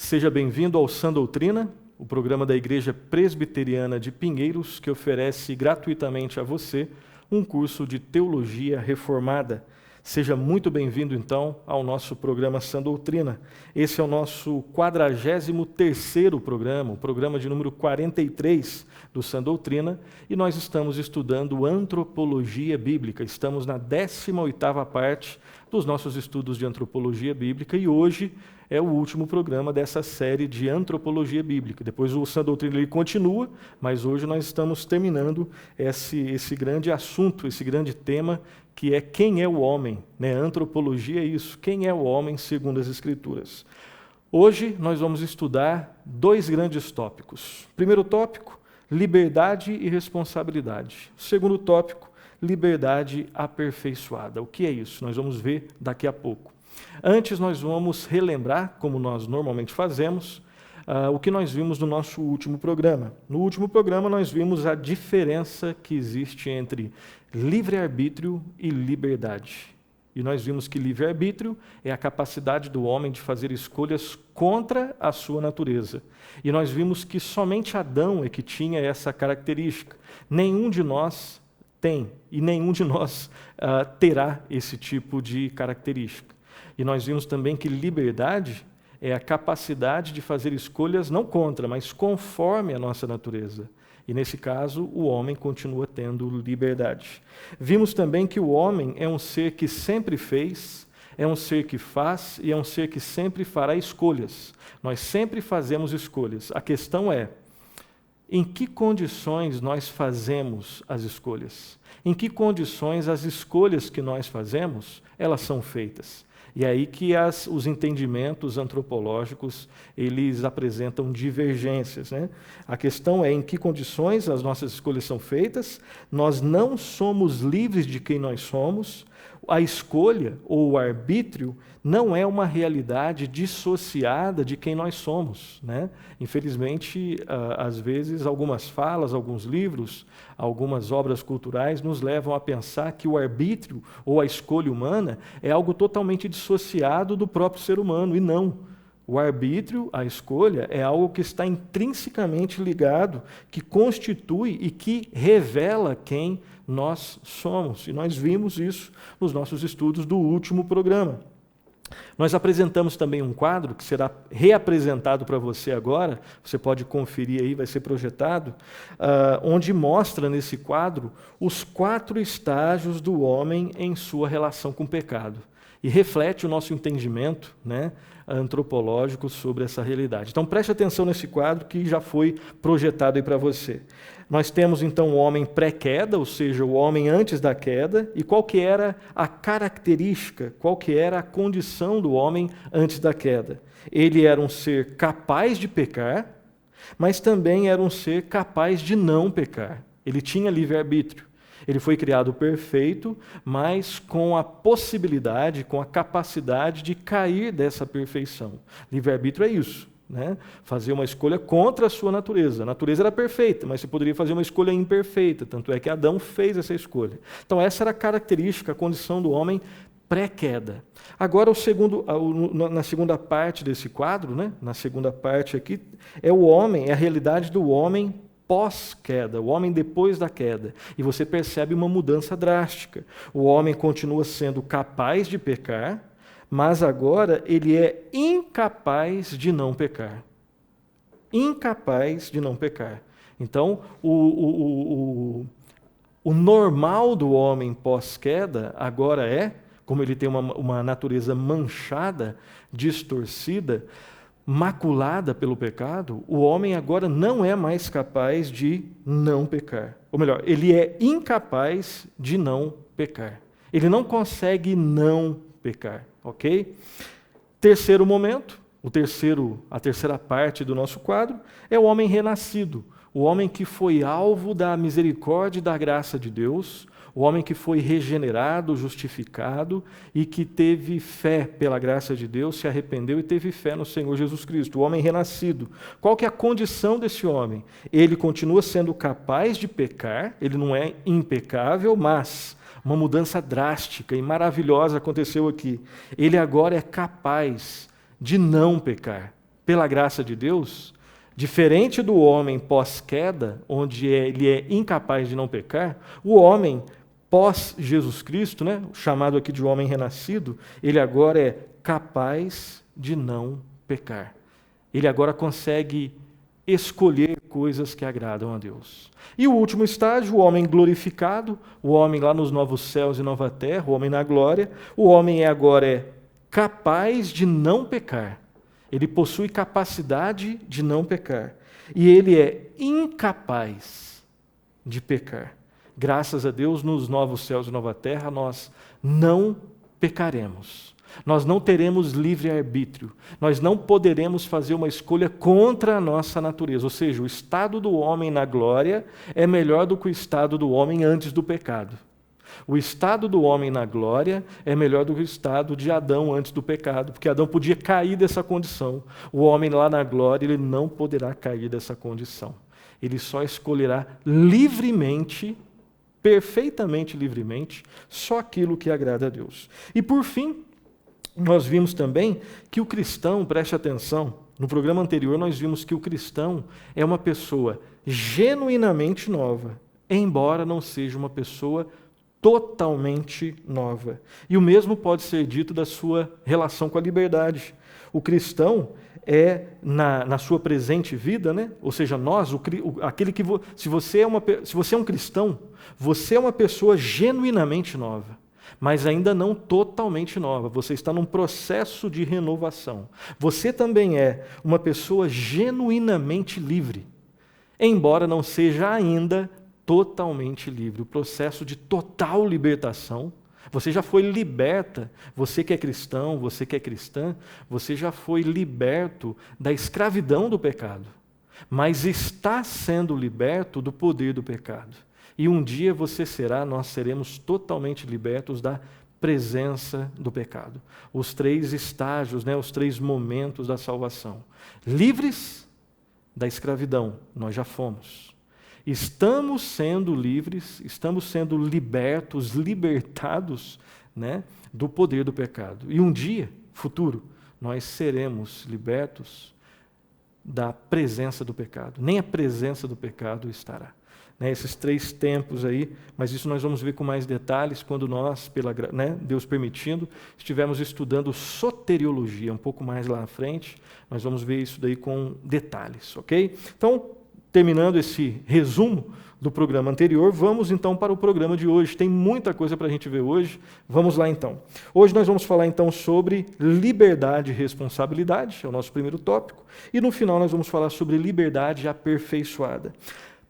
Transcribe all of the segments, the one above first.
Seja bem-vindo ao Sã Doutrina, o programa da Igreja Presbiteriana de Pinheiros, que oferece gratuitamente a você um curso de Teologia Reformada. Seja muito bem-vindo, então, ao nosso programa Sã Doutrina. Esse é o nosso 43º programa, o programa de número 43 do Sã Doutrina, e nós estamos estudando Antropologia Bíblica. Estamos na 18ª parte dos nossos estudos de Antropologia Bíblica, e hoje é o último programa dessa série de Antropologia Bíblica. Depois o Sã Doutrina ele continua, mas hoje nós estamos terminando esse grande assunto, esse grande tema, que é quem é o homem, né? Antropologia é isso, quem é o homem segundo as Escrituras. Hoje nós vamos estudar dois grandes tópicos. Primeiro tópico, liberdade e responsabilidade. Segundo tópico, liberdade aperfeiçoada. O que é isso? Nós vamos ver daqui a pouco. Antes, nós vamos relembrar, como nós normalmente fazemos, o que nós vimos no nosso último programa. No último programa, nós vimos a diferença que existe entre livre-arbítrio e liberdade. E nós vimos que livre-arbítrio é a capacidade do homem de fazer escolhas contra a sua natureza. E nós vimos que somente Adão é que tinha essa característica. Nenhum de nós tem, e nenhum de nós terá esse tipo de característica. E nós vimos também que liberdade é a capacidade de fazer escolhas não contra, mas conforme a nossa natureza. E nesse caso, o homem continua tendo liberdade. Vimos também que o homem é um ser que sempre fez, é um ser que faz e é um ser que sempre fará escolhas. Nós sempre fazemos escolhas. A questão é, em que condições nós fazemos as escolhas? Em que condições as escolhas que nós fazemos, elas são feitas? E é aí que os entendimentos antropológicos, eles apresentam divergências, né? A questão é em que condições as nossas escolhas são feitas, nós não somos livres de quem nós somos, a escolha ou o arbítrio não é uma realidade dissociada de quem nós somos, né? Infelizmente, às vezes, algumas falas, alguns livros, algumas obras culturais nos levam a pensar que o arbítrio ou a escolha humana é algo totalmente dissociado do próprio ser humano, e não. O arbítrio, a escolha, é algo que está intrinsecamente ligado, que constitui e que revela quem nós somos. E nós vimos isso nos nossos estudos do último programa. Nós apresentamos também um quadro que será reapresentado para você agora, você pode conferir aí, vai ser projetado, onde mostra nesse quadro os 4 estágios do homem em sua relação com o pecado. E reflete o nosso entendimento, né, antropológico sobre essa realidade. Então preste atenção nesse quadro que já foi projetado aí para você. Nós temos então o homem pré-queda, ou seja, o homem antes da queda, e qual que era a característica, qual que era a condição do homem antes da queda. Ele era um ser capaz de pecar, mas também era um ser capaz de não pecar. Ele tinha livre-arbítrio. Ele foi criado perfeito, mas com a possibilidade, com a capacidade de cair dessa perfeição. Livre-arbítrio é isso, né? Fazer uma escolha contra a sua natureza. A natureza era perfeita, mas você poderia fazer uma escolha imperfeita, tanto é que Adão fez essa escolha. Então essa era a característica, a condição do homem pré-queda. Agora, na segunda parte desse quadro, né? Na segunda parte aqui, é o homem, é a realidade do homem pós-queda, o homem depois da queda. E você percebe uma mudança drástica. O homem continua sendo capaz de pecar, mas agora ele é incapaz de não pecar. Incapaz de não pecar. Então, o normal do homem pós-queda agora é, como ele tem uma natureza manchada, distorcida, maculada pelo pecado, o homem agora não é mais capaz de não pecar. Ou melhor, ele é incapaz de não pecar. Ele não consegue não pecar, ok? Terceiro momento, a terceira parte do nosso quadro, é o homem renascido, o homem que foi alvo da misericórdia e da graça de Deus, o homem que foi regenerado, justificado e que teve fé pela graça de Deus, se arrependeu e teve fé no Senhor Jesus Cristo, o homem renascido. Qual que é a condição desse homem? Ele continua sendo capaz de pecar, ele não é impecável, mas uma mudança drástica e maravilhosa aconteceu aqui. Ele agora é capaz de não pecar. pela graça de Deus, diferente do homem pós-queda, onde ele é incapaz de não pecar, o homem pós-Jesus Cristo, né, chamado aqui de homem renascido, ele agora é capaz de não pecar. Ele agora consegue escolher coisas que agradam a Deus. E o último estágio, o homem glorificado, o homem lá nos novos céus e nova terra, o homem na glória, o homem agora é capaz de não pecar. Ele possui capacidade de não pecar. E ele é incapaz de pecar. Graças a Deus, nos novos céus e nova terra, nós não pecaremos. Nós não teremos livre-arbítrio. Nós não poderemos fazer uma escolha contra a nossa natureza. Ou seja, o estado do homem na glória é melhor do que o estado do homem antes do pecado. O estado do homem na glória é melhor do que o estado de Adão antes do pecado, porque Adão podia cair dessa condição. O homem lá na glória, ele não poderá cair dessa condição. Ele só escolherá livremente, perfeitamente livremente, só aquilo que agrada a Deus. E por fim, nós vimos também que o cristão, preste atenção, no programa anterior nós vimos que o cristão é uma pessoa genuinamente nova, embora não seja uma pessoa totalmente nova. E o mesmo pode ser dito da sua relação com a liberdade. O cristão é, na sua presente vida, né? Ou seja, nós, aquele que se você é um cristão, você é uma pessoa genuinamente nova, mas ainda não totalmente nova. Você está num processo de renovação. Você também é uma pessoa genuinamente livre, embora não seja ainda totalmente livre. O processo de total libertação. Você já foi liberta, você que é cristão, você que é cristã, você já foi liberto da escravidão do pecado, mas está sendo liberto do poder do pecado. E um dia nós seremos totalmente libertos da presença do pecado. Os 3 estágios, né, os 3 momentos da salvação. Livres da escravidão, nós já fomos. Estamos sendo livres, estamos sendo libertados, né, do poder do pecado. E um dia, futuro, nós seremos libertos da presença do pecado. Nem a presença do pecado estará. Esses 3 tempos aí, mas isso nós vamos ver com mais detalhes quando nós, Deus permitindo, estivermos estudando soteriologia, um pouco mais lá na frente, nós vamos ver isso daí com detalhes, ok? Então, terminando esse resumo do programa anterior, vamos então para o programa de hoje. Tem muita coisa para a gente ver hoje. Vamos lá então. Hoje nós vamos falar então sobre liberdade e responsabilidade, é o nosso primeiro tópico, e no final nós vamos falar sobre liberdade aperfeiçoada.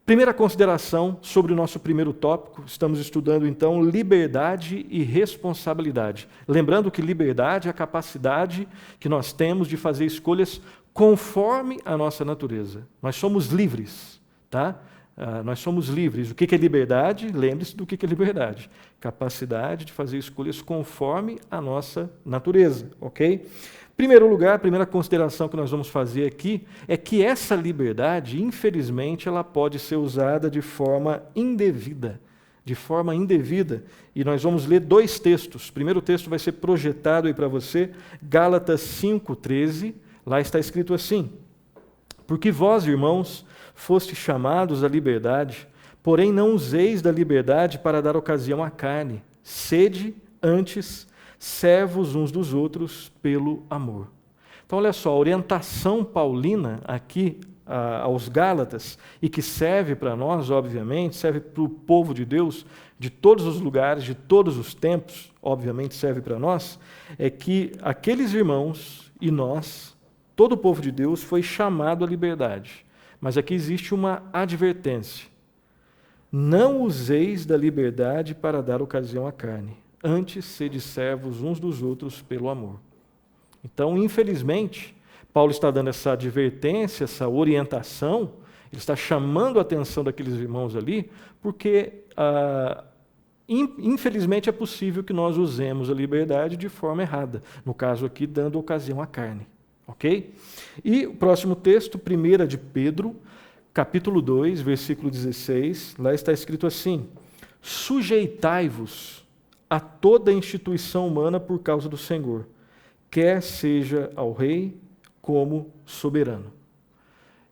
Primeira consideração sobre o nosso primeiro tópico, estamos estudando então liberdade e responsabilidade. Lembrando que liberdade é a capacidade que nós temos de fazer escolhas conforme a nossa natureza. Nós somos livres, tá? Nós somos livres. O que é liberdade? Lembre-se do que é liberdade. Capacidade de fazer escolhas conforme a nossa natureza, ok? Primeiro lugar, a primeira consideração que nós vamos fazer aqui é que essa liberdade, infelizmente, ela pode ser usada de forma indevida. E nós vamos ler 2 textos. O primeiro texto vai ser projetado aí para você, Gálatas 5:13. Lá está escrito assim: porque vós, irmãos, fostes chamados à liberdade, porém não useis da liberdade para dar ocasião à carne. Sede, antes, servos uns dos outros pelo amor. Então, olha só, a orientação paulina aqui aos Gálatas, e que serve para nós, obviamente, serve para o povo de Deus, de todos os lugares, de todos os tempos, obviamente serve para nós, é que aqueles irmãos e nós, todo o povo de Deus, foi chamado à liberdade. Mas aqui existe uma advertência. Não useis da liberdade para dar ocasião à carne. Antes, sede servos uns dos outros pelo amor. Então, infelizmente, Paulo está dando essa advertência, essa orientação, ele está chamando a atenção daqueles irmãos ali, porque, infelizmente, é possível que nós usemos a liberdade de forma errada, no caso aqui, dando ocasião à carne. Ok? E o próximo texto, 1 de Pedro, capítulo 2, versículo 16, lá está escrito assim: sujeitai-vos a toda instituição humana por causa do Senhor, quer seja ao rei como soberano.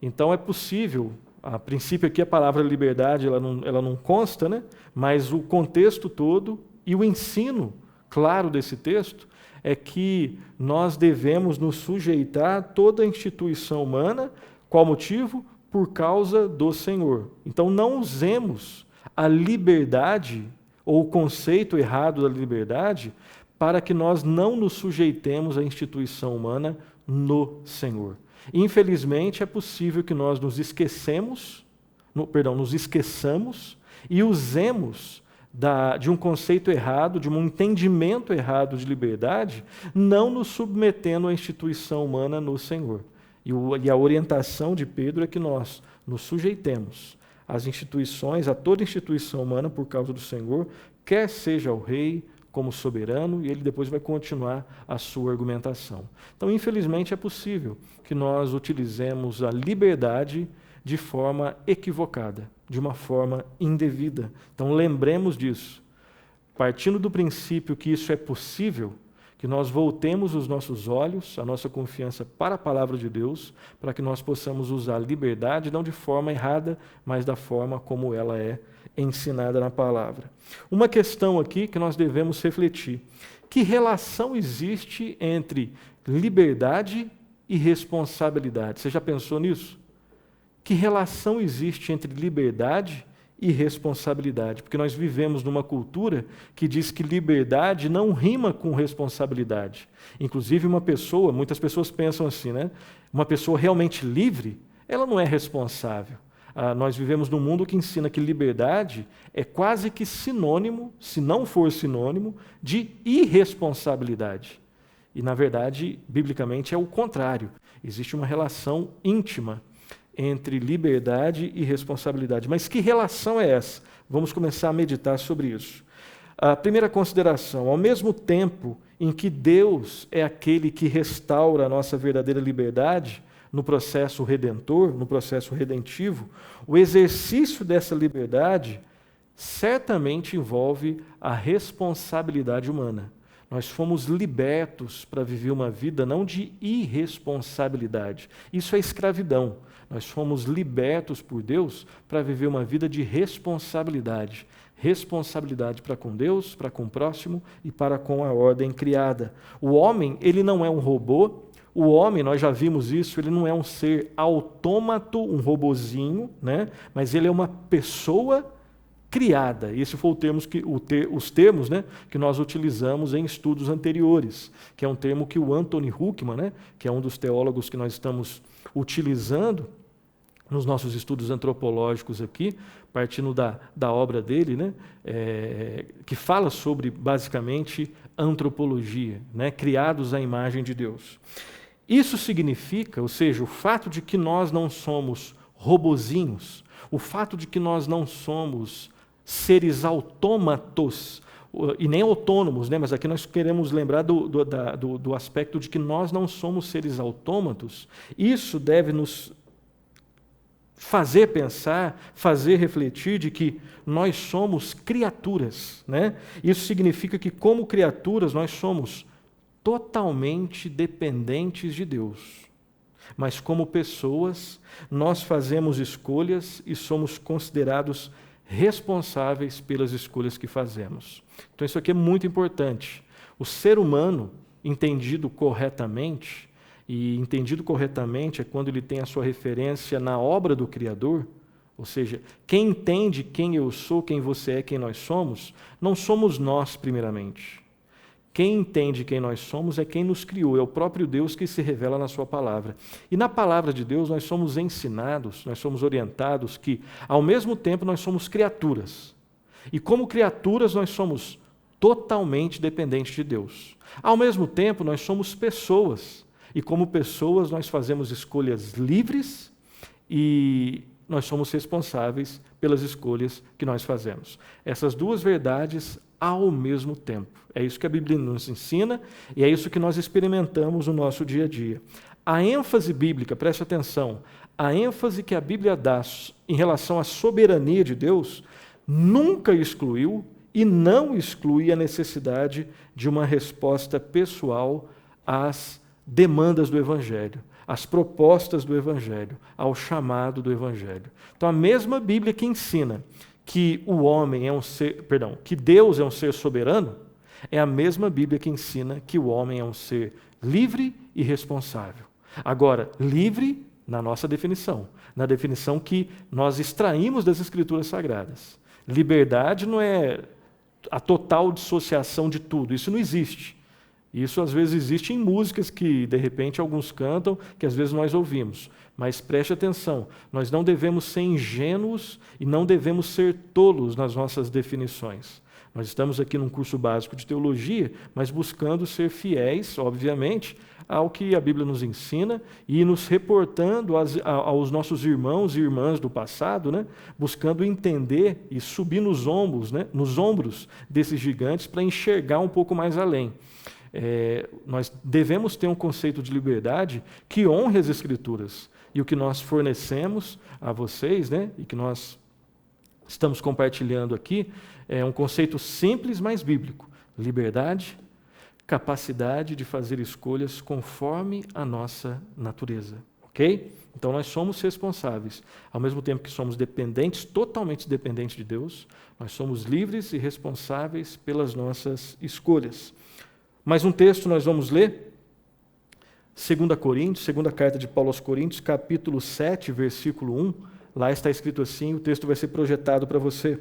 Então é possível, a princípio aqui a palavra liberdade ela não consta, né? Mas o contexto todo e o ensino claro desse texto é que nós devemos nos sujeitar a toda a instituição humana. Qual motivo? Por causa do Senhor. Então não usemos a liberdade ou o conceito errado da liberdade para que nós não nos sujeitemos à instituição humana no Senhor. Infelizmente, é possível que nós nos esqueçamos e usemos de um conceito errado, de um entendimento errado de liberdade, não nos submetendo à instituição humana no Senhor. E a orientação de Pedro é que nós nos sujeitemos às instituições, a toda instituição humana por causa do Senhor, quer seja o rei como soberano, e ele depois vai continuar a sua argumentação. Então, infelizmente, é possível que nós utilizemos a liberdade de forma equivocada, de uma forma indevida. Então, lembremos disso. Partindo do princípio que isso é possível, que nós voltemos os nossos olhos, a nossa confiança para a palavra de Deus, para que nós possamos usar a liberdade, não de forma errada, mas da forma como ela é ensinada na palavra. Uma questão aqui que nós devemos refletir: que relação existe entre liberdade e responsabilidade? Você já pensou nisso? Que relação existe entre liberdade e responsabilidade? Porque nós vivemos numa cultura que diz que liberdade não rima com responsabilidade. Inclusive muitas pessoas pensam assim, né? Uma pessoa realmente livre, ela não é responsável. Nós vivemos num mundo que ensina que liberdade é quase que sinônimo, se não for sinônimo, de irresponsabilidade. E, na verdade, biblicamente é o contrário. Existe uma relação íntima entre liberdade e responsabilidade. Mas que relação é essa? Vamos começar a meditar sobre isso. A primeira consideração: ao mesmo tempo em que Deus é aquele que restaura a nossa verdadeira liberdade, no processo redentor, no processo redentivo, o exercício dessa liberdade certamente envolve a responsabilidade humana. Nós fomos libertos para viver uma vida não de irresponsabilidade. Isso é escravidão. Nós fomos libertos por Deus para viver uma vida de responsabilidade. Responsabilidade para com Deus, para com o próximo e para com a ordem criada. O homem, ele não é um robô. O homem, nós já vimos isso, ele não é um ser autômato, um robozinho, né? Mas ele é uma pessoa criada. Esse foi os termos, né, que nós utilizamos em estudos anteriores, que é um termo que o Anthony Huckman, né, que é um dos teólogos que nós estamos utilizando nos nossos estudos antropológicos aqui, partindo da obra dele, né, que fala sobre, basicamente, antropologia, né, criados à imagem de Deus. Isso significa, ou seja, o fato de que nós não somos robozinhos, o fato de que nós não somos seres autômatos, e nem autônomos, né? Mas aqui nós queremos lembrar do aspecto de que nós não somos seres autômatos. Isso deve nos fazer pensar, fazer refletir de que nós somos criaturas, né? Isso significa que, como criaturas, nós somos totalmente dependentes de Deus. Mas como pessoas, nós fazemos escolhas e somos considerados responsáveis pelas escolhas que fazemos. Então isso aqui é muito importante. O ser humano, entendido corretamente, e entendido corretamente é quando ele tem a sua referência na obra do Criador, ou seja, quem entende quem eu sou, quem você é, quem nós somos, não somos nós primeiramente. Quem entende quem nós somos é quem nos criou, é o próprio Deus que se revela na sua palavra. E na palavra de Deus nós somos ensinados, nós somos orientados que, ao mesmo tempo, nós somos criaturas. E como criaturas nós somos totalmente dependentes de Deus. Ao mesmo tempo nós somos pessoas. E como pessoas nós fazemos escolhas livres e nós somos responsáveis pelas escolhas que nós fazemos. Essas duas verdades ao mesmo tempo. É isso que a Bíblia nos ensina e é isso que nós experimentamos no nosso dia a dia. A ênfase bíblica, preste atenção, a ênfase que a Bíblia dá em relação à soberania de Deus nunca excluiu e não exclui a necessidade de uma resposta pessoal às demandas do Evangelho. às propostas do Evangelho, ao chamado do Evangelho. Então, a mesma Bíblia que ensina que o homem é um ser, que Deus é um ser soberano, é a mesma Bíblia que ensina que o homem é um ser livre e responsável. Agora, livre na nossa definição, na definição que nós extraímos das Escrituras Sagradas. Liberdade não é a total dissociação de tudo, isso não existe. Isso às vezes existe em músicas que de repente alguns cantam, que às vezes nós ouvimos. Mas preste atenção, nós não devemos ser ingênuos e não devemos ser tolos nas nossas definições. Nós estamos aqui num curso básico de teologia, mas buscando ser fiéis, obviamente, ao que a Bíblia nos ensina e nos reportando aos nossos irmãos e irmãs do passado, né? Buscando entender e subir nos ombros desses gigantes para enxergar um pouco mais além. Nós devemos ter um conceito de liberdade que honre as Escrituras. E o que nós fornecemos a vocês, né, e que nós estamos compartilhando aqui, é um conceito simples, mas bíblico. Liberdade, capacidade de fazer escolhas conforme a nossa natureza. Ok? Então nós somos responsáveis. Ao mesmo tempo que somos dependentes, totalmente dependentes de Deus, nós somos livres e responsáveis pelas nossas escolhas. Mais um texto nós vamos ler, 2 Coríntios, segunda carta de Paulo aos Coríntios, capítulo 7, versículo 1. Lá está escrito assim, o texto vai ser projetado para você.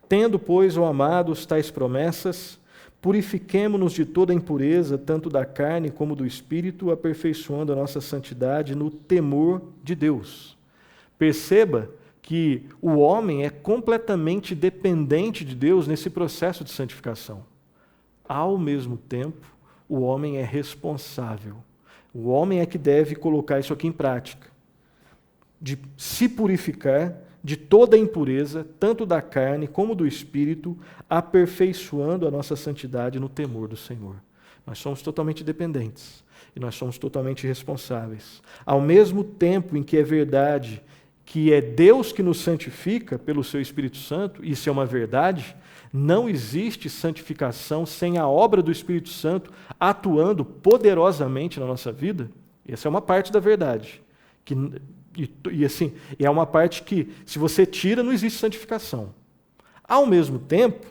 Tendo, pois, ó amados, tais promessas, purifiquemo-nos de toda impureza, tanto da carne como do espírito, aperfeiçoando a nossa santidade no temor de Deus. Perceba que o homem é completamente dependente de Deus nesse processo de santificação. Ao mesmo tempo, o homem é responsável. O homem é que deve colocar isso aqui em prática, de se purificar de toda impureza, tanto da carne como do espírito, aperfeiçoando a nossa santidade no temor do Senhor. Nós somos totalmente dependentes e nós somos totalmente responsáveis. Ao mesmo tempo em que é verdade que é Deus que nos santifica pelo seu Espírito Santo, isso é uma verdade, não existe santificação sem a obra do Espírito Santo atuando poderosamente na nossa vida. Essa é uma parte da verdade. Assim, é uma parte que, se você tira, não existe santificação. Ao mesmo tempo,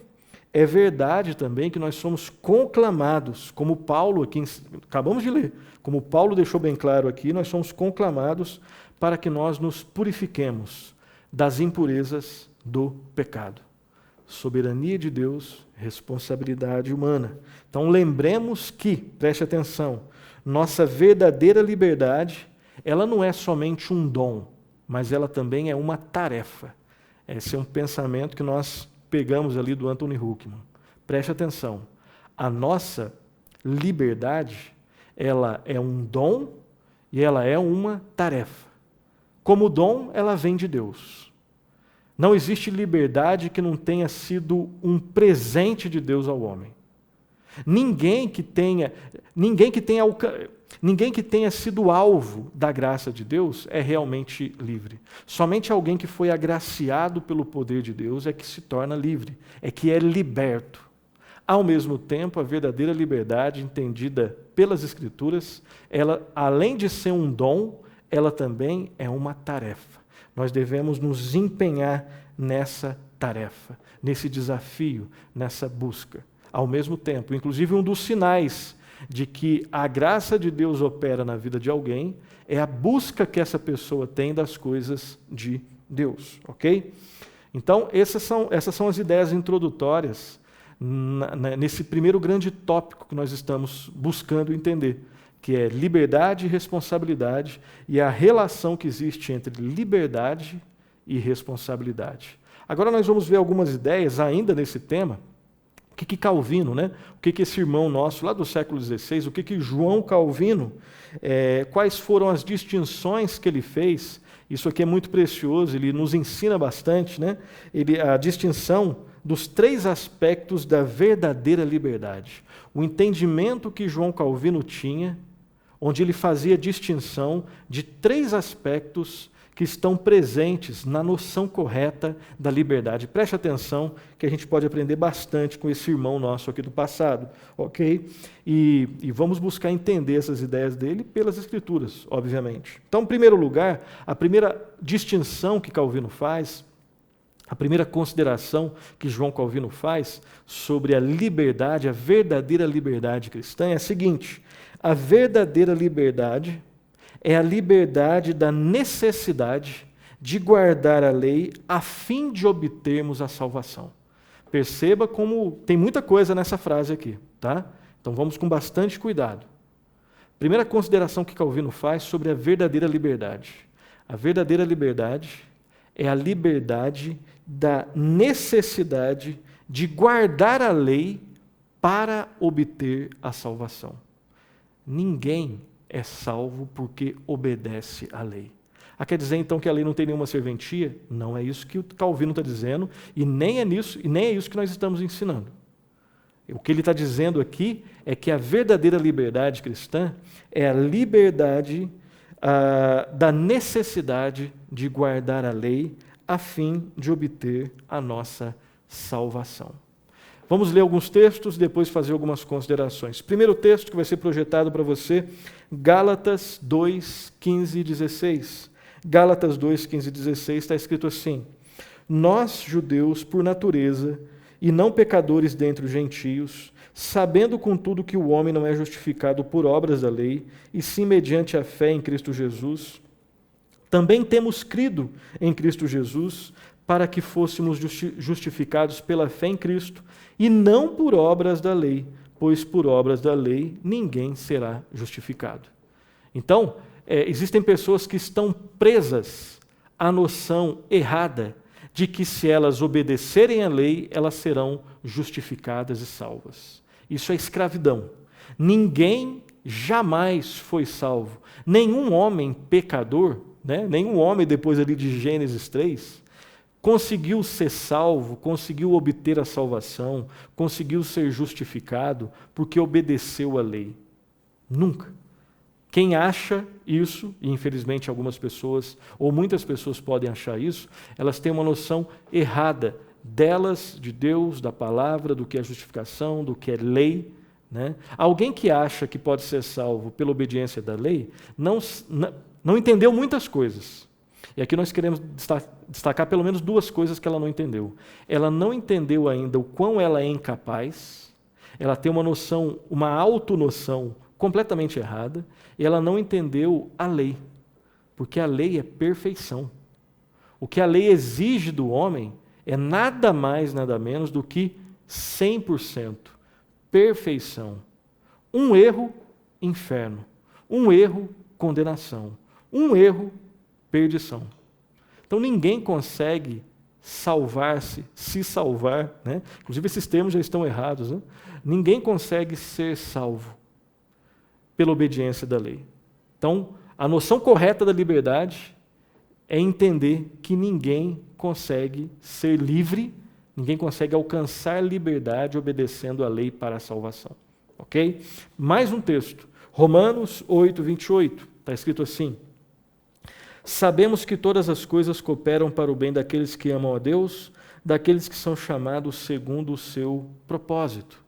é verdade também que nós somos conclamados, como Paulo, aqui acabamos de ler, como Paulo deixou bem claro aqui, nós somos conclamados para que nós nos purifiquemos das impurezas do pecado. Soberania de Deus, responsabilidade humana. Então lembremos que, preste atenção, nossa verdadeira liberdade, ela não é somente um dom, mas ela também é uma tarefa. Esse é um pensamento que nós pegamos ali do Anthony Huckman. Preste atenção, a nossa liberdade, ela é um dom e ela é uma tarefa. Como dom, ela vem de Deus. Não existe liberdade que não tenha sido um presente de Deus ao homem. Ninguém que tenha sido alvo da graça de Deus é realmente livre. Somente alguém que foi agraciado pelo poder de Deus é que se torna livre, é que é liberto. Ao mesmo tempo, a verdadeira liberdade, entendida pelas Escrituras, ela, além de ser um dom, ela também é uma tarefa. Nós devemos nos empenhar nessa tarefa, nesse desafio, nessa busca. Ao mesmo tempo, inclusive um dos sinais de que a graça de Deus opera na vida de alguém é a busca que essa pessoa tem das coisas de Deus, ok? Então, essas são as ideias introdutórias nesse primeiro grande tópico que nós estamos buscando entender, que é liberdade e responsabilidade e a relação que existe entre liberdade e responsabilidade. Agora nós vamos ver algumas ideias ainda nesse tema. O que Calvino, o que esse irmão nosso lá do século XVI, o que João Calvino, quais foram as distinções que ele fez. Isso aqui é muito precioso, ele nos ensina bastante, a distinção dos 3 aspectos da verdadeira liberdade. O entendimento que João Calvino tinha, onde ele fazia distinção de 3 aspectos que estão presentes na noção correta da liberdade. Preste atenção que a gente pode aprender bastante com esse irmão nosso aqui do passado, ok? E vamos buscar entender essas ideias dele pelas Escrituras, obviamente. Então, em primeiro lugar, a primeira distinção que Calvino faz, a primeira consideração que João Calvino faz sobre a liberdade, a verdadeira liberdade cristã é a seguinte: a verdadeira liberdade é a liberdade da necessidade de guardar a lei a fim de obtermos a salvação. Perceba como tem muita coisa nessa frase aqui, tá? Então vamos com bastante cuidado. Primeira consideração que Calvino faz sobre a verdadeira liberdade. A verdadeira liberdade é a liberdade da necessidade de guardar a lei para obter a salvação. Ninguém é salvo porque obedece à lei. Quer dizer então que a lei não tem nenhuma serventia? Não é isso que o Calvino está dizendo, e nem é isso que nós estamos ensinando. O que ele está dizendo aqui é que a verdadeira liberdade cristã é a liberdade da necessidade de guardar a lei a fim de obter a nossa salvação. Vamos ler alguns textos, depois fazer algumas considerações. Primeiro texto que vai ser projetado para você, Gálatas 2, 15 e 16. Gálatas 2, 15 e 16 está escrito assim: nós, judeus, por natureza, e não pecadores dentre os gentios, sabendo contudo que o homem não é justificado por obras da lei, e sim mediante a fé em Cristo Jesus, também temos crido em Cristo Jesus, para que fôssemos justificados pela fé em Cristo, e não por obras da lei, pois por obras da lei ninguém será justificado. Então, existem pessoas que estão presas à noção errada de que se elas obedecerem à lei, elas serão justificadas e salvas. Isso é escravidão. Ninguém jamais foi salvo. Nenhum homem pecador, nenhum homem depois ali de Gênesis 3, conseguiu ser salvo, conseguiu obter a salvação, conseguiu ser justificado porque obedeceu à lei. Nunca. Quem acha isso, e infelizmente algumas pessoas, ou muitas pessoas podem achar isso, elas têm uma noção errada delas, de Deus, da palavra, do que é justificação, do que é lei. Alguém que acha que pode ser salvo pela obediência da lei, não entendeu muitas coisas. E aqui nós queremos destacar pelo menos duas coisas que ela não entendeu. Ela não entendeu ainda o quão ela é incapaz, ela tem uma autonoção completamente errada, e ela não entendeu a lei, porque a lei é perfeição. O que a lei exige do homem é nada mais, nada menos do que 100%, perfeição. Um erro, inferno. Um erro, condenação. Um erro, perdição. Então ninguém consegue salvar-se, se salvar, Inclusive esses termos já estão errados, Ninguém consegue ser salvo pela obediência da lei. Então, a noção correta da liberdade é entender que ninguém consegue ser livre, ninguém consegue alcançar liberdade obedecendo a lei para a salvação. Ok? Mais um texto, Romanos 8, 28, está escrito assim: sabemos que todas as coisas cooperam para o bem daqueles que amam a Deus, daqueles que são chamados segundo o seu propósito.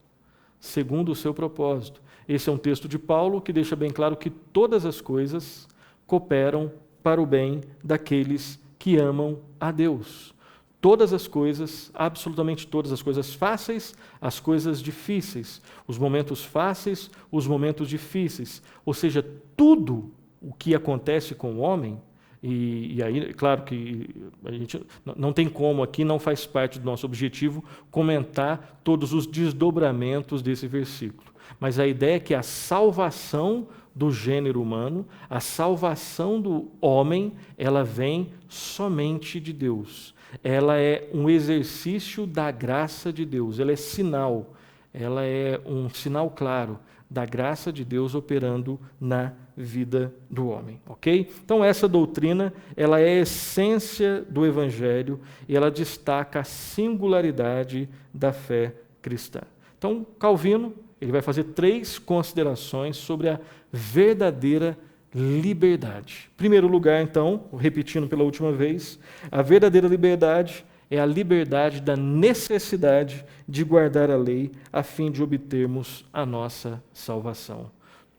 Segundo o seu propósito. Esse é um texto de Paulo que deixa bem claro que todas as coisas cooperam para o bem daqueles que amam a Deus. Todas as coisas, absolutamente todas as coisas fáceis, as coisas difíceis, os momentos fáceis, os momentos difíceis. Ou seja, tudo o que acontece com o homem, e aí, claro que a gente não tem como aqui, não faz parte do nosso objetivo, comentar todos os desdobramentos desse versículo. Mas a ideia é que a salvação do gênero humano, a salvação do homem, ela vem somente de Deus. Ela é um exercício da graça de Deus, ela é sinal, ela é um sinal claro da graça de Deus operando na vida do homem, ok? Então essa doutrina, ela é a essência do Evangelho e ela destaca a singularidade da fé cristã. Então, Calvino, ele vai fazer 3 considerações sobre a verdadeira liberdade. Primeiro lugar, então, repetindo pela última vez, a verdadeira liberdade é a liberdade da necessidade de guardar a lei a fim de obtermos a nossa salvação.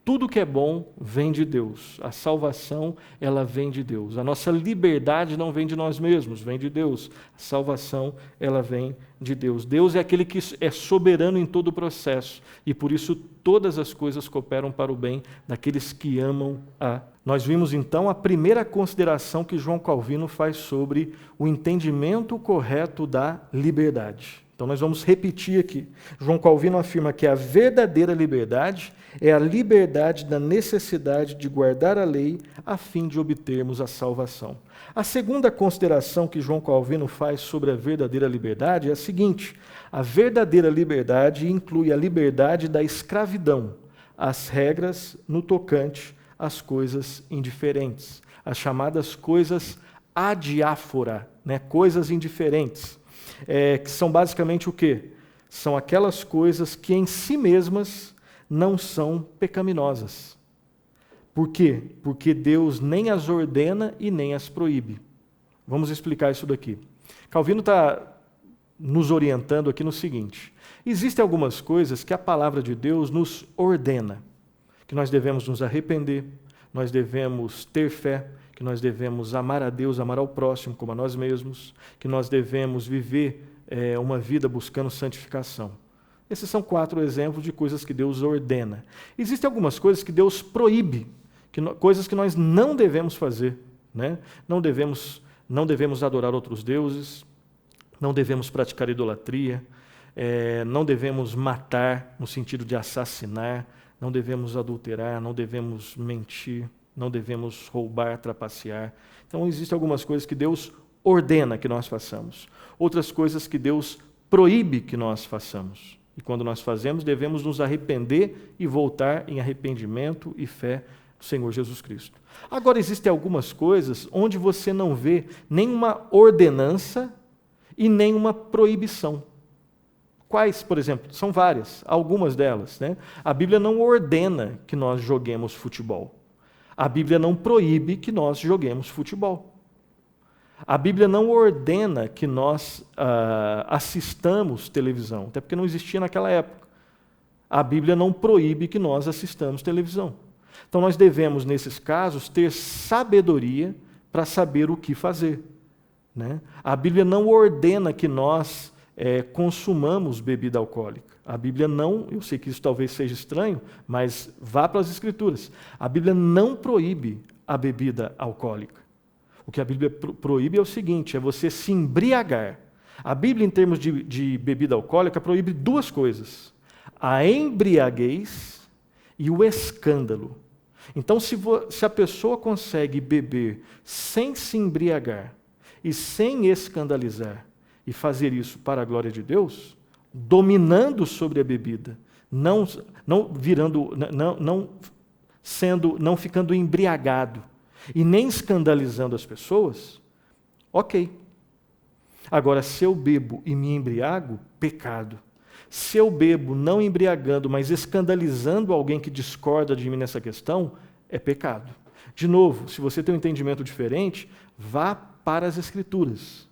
Tudo que é bom vem de Deus. A salvação, ela vem de Deus. A nossa liberdade não vem de nós mesmos, vem de Deus. A salvação, ela vem de Deus. Deus é aquele que é soberano em todo o processo e por isso todas as coisas cooperam para o bem daqueles que amam a. Nós vimos então a primeira consideração que João Calvino faz sobre o entendimento correto da liberdade. Então nós vamos repetir aqui. João Calvino afirma que a verdadeira liberdade é a liberdade da necessidade de guardar a lei a fim de obtermos a salvação. A segunda consideração que João Calvino faz sobre a verdadeira liberdade é a seguinte: a verdadeira liberdade inclui a liberdade da escravidão, as regras no tocante às coisas indiferentes, as chamadas coisas adiáfora, coisas indiferentes. Que são basicamente o quê? São aquelas coisas que em si mesmas não são pecaminosas. Por quê? Porque Deus nem as ordena e nem as proíbe. Vamos explicar isso daqui. Calvino está nos orientando aqui no seguinte: existem algumas coisas que a palavra de Deus nos ordena, que nós devemos nos arrepender, nós devemos ter fé, que nós devemos amar a Deus, amar ao próximo como a nós mesmos, que nós devemos viver uma vida buscando santificação. Esses são 4 exemplos de coisas que Deus ordena. Existem algumas coisas que Deus proíbe, coisas que nós não devemos fazer. Não devemos adorar outros deuses, não devemos praticar idolatria, não devemos matar no sentido de assassinar, não devemos adulterar, não devemos mentir, não devemos roubar, trapacear. Então, existem algumas coisas que Deus ordena que nós façamos. Outras coisas que Deus proíbe que nós façamos. E quando nós fazemos, devemos nos arrepender e voltar em arrependimento e fé no Senhor Jesus Cristo. Agora, existem algumas coisas onde você não vê nenhuma ordenança e nenhuma proibição. Quais, por exemplo? São várias, algumas delas. A Bíblia não ordena que nós joguemos futebol. A Bíblia não proíbe que nós joguemos futebol. A Bíblia não ordena que nós assistamos televisão, até porque não existia naquela época. A Bíblia não proíbe que nós assistamos televisão. Então nós devemos, nesses casos, ter sabedoria para saber o que fazer. A Bíblia não ordena que nós consumamos bebida alcoólica. A Bíblia não, eu sei que isso talvez seja estranho, mas vá para as Escrituras. A Bíblia não proíbe a bebida alcoólica. O que a Bíblia proíbe é o seguinte, é você se embriagar. A Bíblia, em termos de bebida alcoólica, proíbe 2 coisas: a embriaguez e o escândalo. Então, se a pessoa consegue beber sem se embriagar e sem escandalizar, e fazer isso para a glória de Deus, dominando sobre a bebida, não ficando embriagado e nem escandalizando as pessoas, ok. Agora, se eu bebo e me embriago, pecado. Se eu bebo não embriagando, mas escandalizando alguém que discorda de mim nessa questão, é pecado. De novo, se você tem um entendimento diferente, vá para as Escrituras.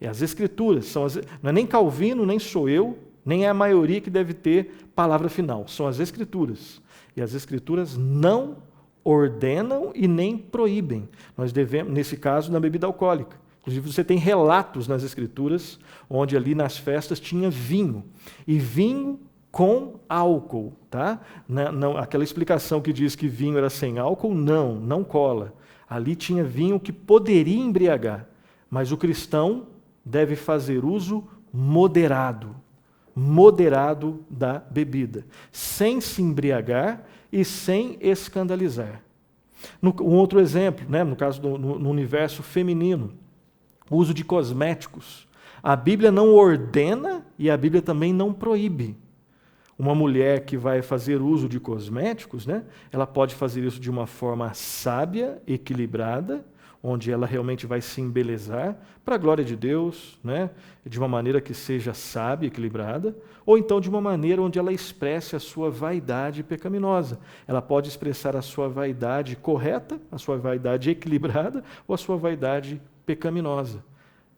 E as Escrituras, não é nem Calvino, nem sou eu, nem é a maioria que deve ter palavra final. São as Escrituras. E as Escrituras não ordenam e nem proíbem. Nós devemos, nesse caso, na bebida alcoólica. Inclusive, você tem relatos nas Escrituras, onde ali nas festas tinha vinho. E vinho com álcool. Tá? Não, aquela explicação que diz que vinho era sem álcool, não cola. Ali tinha vinho que poderia embriagar. Mas o cristão deve fazer uso moderado da bebida, sem se embriagar e sem escandalizar. Um outro exemplo, no caso no universo feminino, o uso de cosméticos. A Bíblia não ordena e a Bíblia também não proíbe. Uma mulher que vai fazer uso de cosméticos, ela pode fazer isso de uma forma sábia, equilibrada, onde ela realmente vai se embelezar para a glória de Deus, né? De uma maneira que seja sábia, equilibrada, ou então de uma maneira onde ela expresse a sua vaidade pecaminosa. Ela pode expressar a sua vaidade correta, a sua vaidade equilibrada, ou a sua vaidade pecaminosa.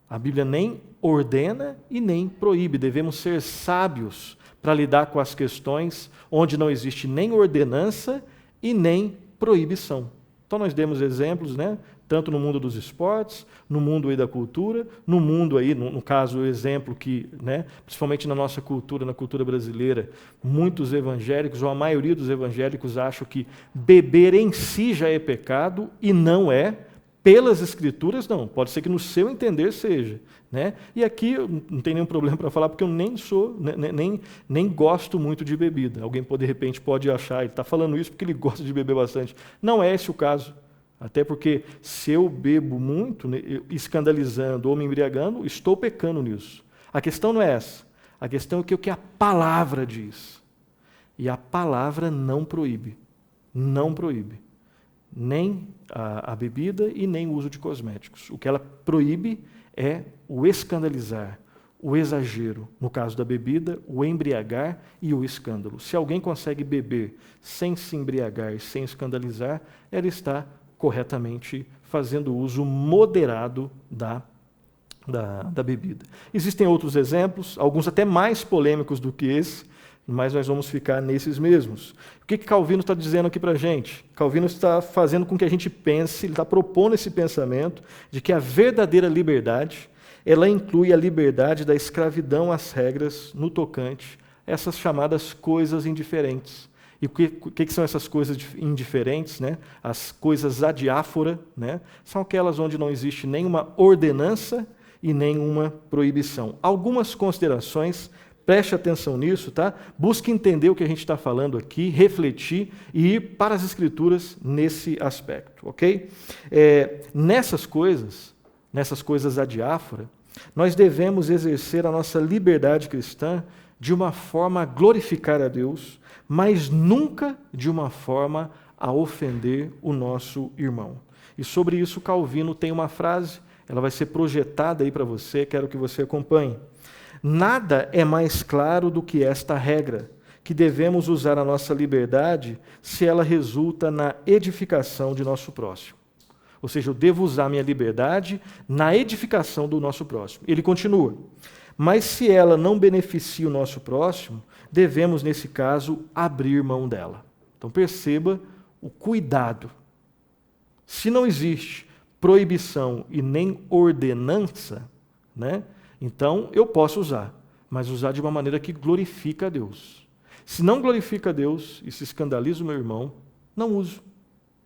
A Bíblia nem ordena e nem proíbe. Devemos ser sábios para lidar com as questões onde não existe nem ordenança e nem proibição. Então nós demos exemplos, né? Tanto no mundo dos esportes, no mundo aí da cultura, no mundo aí, no caso, o exemplo que, né, principalmente na nossa cultura, na cultura brasileira, muitos evangélicos, ou a maioria dos evangélicos, acham que beber em si já é pecado, e não é. Pelas Escrituras, não. Pode ser que no seu entender seja. Né? E aqui eu não tenho nenhum problema para falar, porque eu nem gosto muito de bebida. Alguém, de repente, pode achar, ele está falando isso porque ele gosta de beber bastante. Não é esse o caso. Até porque se eu bebo muito, né, escandalizando ou me embriagando, estou pecando nisso. A questão não é essa. A questão é o que a palavra diz. E a palavra não proíbe. Não proíbe. Nem a bebida e nem o uso de cosméticos. O que ela proíbe é o escandalizar, o exagero. No caso da bebida, o embriagar e o escândalo. Se alguém consegue beber sem se embriagar e sem escandalizar, ela está corretamente fazendo uso moderado da bebida. Existem outros exemplos, alguns até mais polêmicos do que esse, mas nós vamos ficar nesses mesmos. O que Calvino está dizendo aqui para a gente? Calvino está fazendo com que a gente pense, ele está propondo esse pensamento de que a verdadeira liberdade, ela inclui a liberdade da escravidão às regras no tocante a essas chamadas coisas indiferentes. E o que são essas coisas indiferentes? Né? As coisas adiáfora, né? São aquelas onde não existe nenhuma ordenança e nenhuma proibição. Algumas considerações. Preste atenção nisso, tá? Busque entender o que a gente está falando aqui, refletir e ir para as Escrituras nesse aspecto, ok? Nessas coisas adiáfora, nós devemos exercer a nossa liberdade cristã de uma forma a glorificar a Deus, mas nunca de uma forma a ofender o nosso irmão. E sobre isso Calvino tem uma frase, ela vai ser projetada aí para você, quero que você acompanhe. Nada é mais claro do que esta regra, que devemos usar a nossa liberdade se ela resulta na edificação de nosso próximo. Ou seja, eu devo usar minha liberdade na edificação do nosso próximo. Ele continua. Mas se ela não beneficia o nosso próximo, devemos, nesse caso, abrir mão dela. Então perceba o cuidado. Se não existe proibição e nem ordenança, né? Então, eu posso usar, mas usar de uma maneira que glorifica a Deus. Se não glorifica a Deus e se escandaliza o meu irmão, não uso.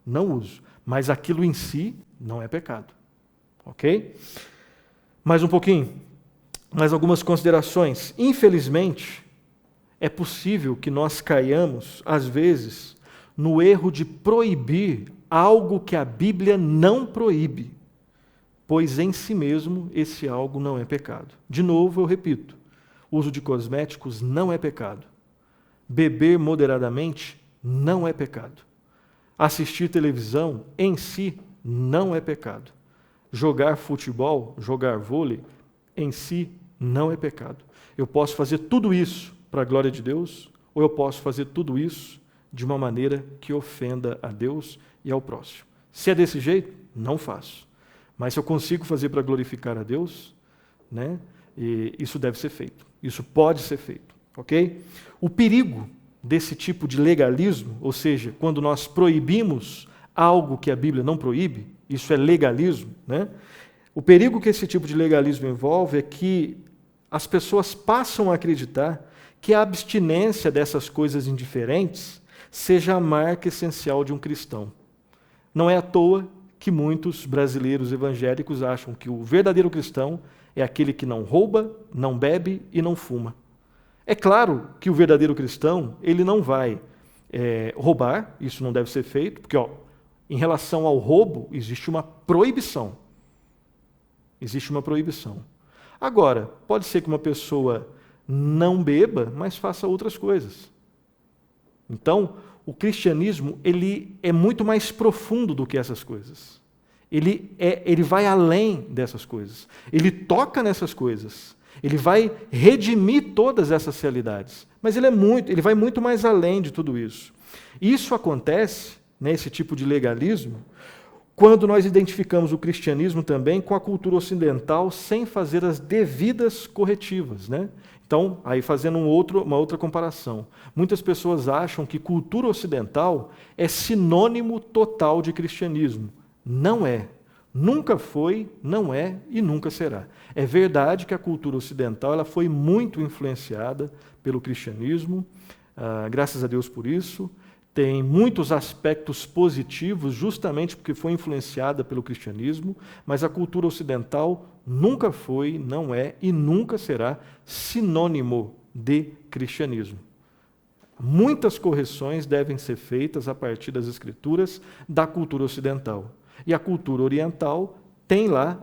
Não uso. Mas aquilo em si não é pecado. Ok? Mais um pouquinho. Mais algumas considerações. Infelizmente, é possível que nós caiamos, às vezes, no erro de proibir algo que a Bíblia não proíbe. Pois em si mesmo esse algo não é pecado. De novo, eu repito, o uso de cosméticos não é pecado. Beber moderadamente não é pecado. Assistir televisão em si não é pecado. Jogar futebol, jogar vôlei, em si não é pecado. Eu posso fazer tudo isso para a glória de Deus, ou eu posso fazer tudo isso de uma maneira que ofenda a Deus e ao próximo. Se é desse jeito, não faço. Mas se eu consigo fazer para glorificar a Deus, né, isso deve ser feito. Isso pode ser feito. Ok? O perigo desse tipo de legalismo, ou seja, quando nós proibimos algo que a Bíblia não proíbe, isso é legalismo, né? O perigo que esse tipo de legalismo envolve é que as pessoas passam a acreditar que a abstinência dessas coisas indiferentes seja a marca essencial de um cristão. Não é à toa que muitos brasileiros evangélicos acham que o verdadeiro cristão é aquele que não rouba, não bebe e não fuma. É claro que o verdadeiro cristão, ele não vai roubar, isso não deve ser feito, porque em relação ao roubo existe uma proibição. Existe uma proibição. Agora, pode ser que uma pessoa não beba, mas faça outras coisas. Então, o cristianismo ele é muito mais profundo do que essas coisas. ele vai além dessas coisas. Ele toca nessas coisas. Ele vai redimir todas essas realidades. Mas ele vai muito mais além de tudo isso. Isso acontece, né, esse tipo de legalismo, quando nós identificamos o cristianismo também com a cultura ocidental sem fazer as devidas corretivas, né? Então, aí fazendo uma outra comparação. Muitas pessoas acham que cultura ocidental é sinônimo total de cristianismo. Não é. Nunca foi, não é e nunca será. É verdade que a cultura ocidental ela foi muito influenciada pelo cristianismo, graças a Deus por isso. Tem muitos aspectos positivos, justamente porque foi influenciada pelo cristianismo, mas a cultura ocidental nunca foi, não é e nunca será sinônimo de cristianismo. Muitas correções devem ser feitas a partir das escrituras da cultura ocidental. E a cultura oriental tem lá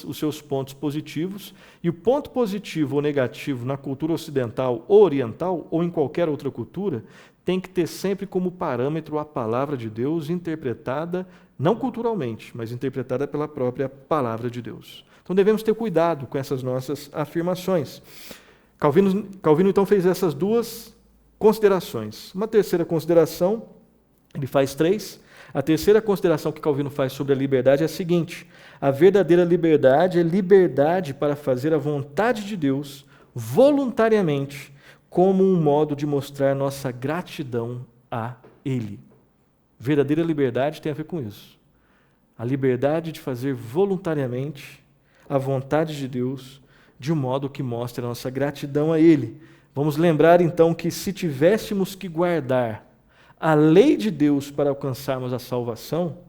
os seus pontos positivos, e o ponto positivo ou negativo na cultura ocidental ou oriental, ou em qualquer outra cultura, tem que ter sempre como parâmetro a palavra de Deus interpretada, não culturalmente, mas interpretada pela própria palavra de Deus. Então devemos ter cuidado com essas nossas afirmações. Calvino então fez essas duas considerações. Uma terceira consideração, ele faz três. A terceira consideração que Calvino faz sobre a liberdade é a seguinte: a verdadeira liberdade é liberdade para fazer a vontade de Deus voluntariamente, como um modo de mostrar nossa gratidão a Ele. Verdadeira liberdade tem a ver com isso. A liberdade de fazer voluntariamente a vontade de Deus de um modo que mostre a nossa gratidão a Ele. Vamos lembrar então que se tivéssemos que guardar a lei de Deus para alcançarmos a salvação,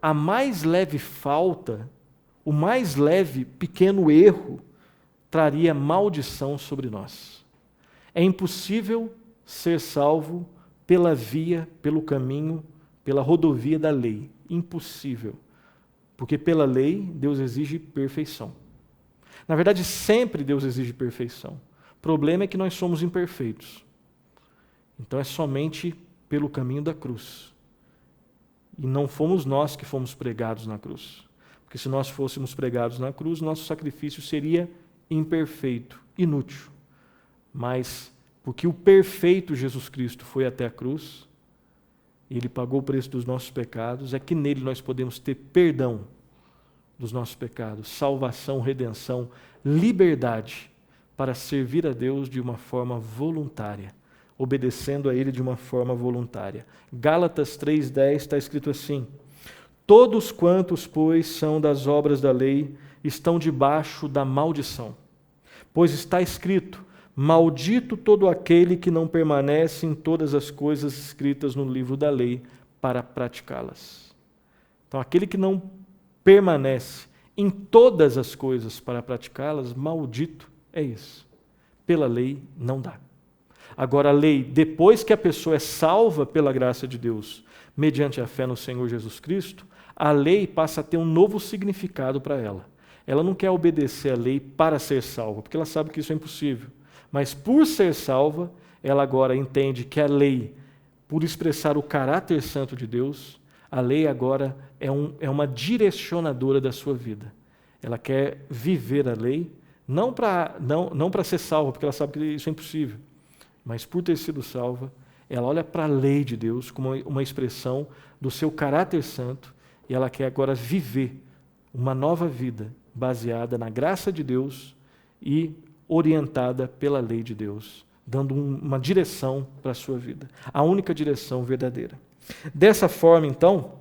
a mais leve falta, o mais leve pequeno erro, traria maldição sobre nós. É impossível ser salvo pela via, pelo caminho, pela rodovia da lei. Impossível. Porque pela lei, Deus exige perfeição. Na verdade, sempre Deus exige perfeição. O problema é que nós somos imperfeitos. Então é somente pelo caminho da cruz. E não fomos nós que fomos pregados na cruz. Porque se nós fôssemos pregados na cruz, nosso sacrifício seria imperfeito, inútil. Mas porque o perfeito Jesus Cristo foi até a cruz, e Ele pagou o preço dos nossos pecados, é que nele nós podemos ter perdão dos nossos pecados, salvação, redenção, liberdade para servir a Deus de uma forma voluntária, obedecendo a Ele de uma forma voluntária. Gálatas 3,10 está escrito assim: todos quantos, pois, são das obras da lei, estão debaixo da maldição. Pois está escrito: maldito todo aquele que não permanece em todas as coisas escritas no livro da lei para praticá-las. Então, aquele que não permanece em todas as coisas para praticá-las, maldito é isso. Pela lei não dá. Agora, a lei, depois que a pessoa é salva pela graça de Deus, mediante a fé no Senhor Jesus Cristo, a lei passa a ter um novo significado para ela. Ela não quer obedecer a lei para ser salva, porque ela sabe que isso é impossível. Mas por ser salva, ela agora entende que a lei, por expressar o caráter santo de Deus, a lei agora é uma direcionadora da sua vida. Ela quer viver a lei, não para ser salva, porque ela sabe que isso é impossível, mas por ter sido salva, ela olha para a lei de Deus como uma expressão do seu caráter santo, e ela quer agora viver uma nova vida baseada na graça de Deus e orientada pela lei de Deus, dando uma direção para a sua vida, a única direção verdadeira. Dessa forma, então,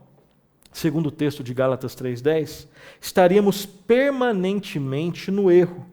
segundo o texto de Gálatas 3,10, estaríamos permanentemente no erro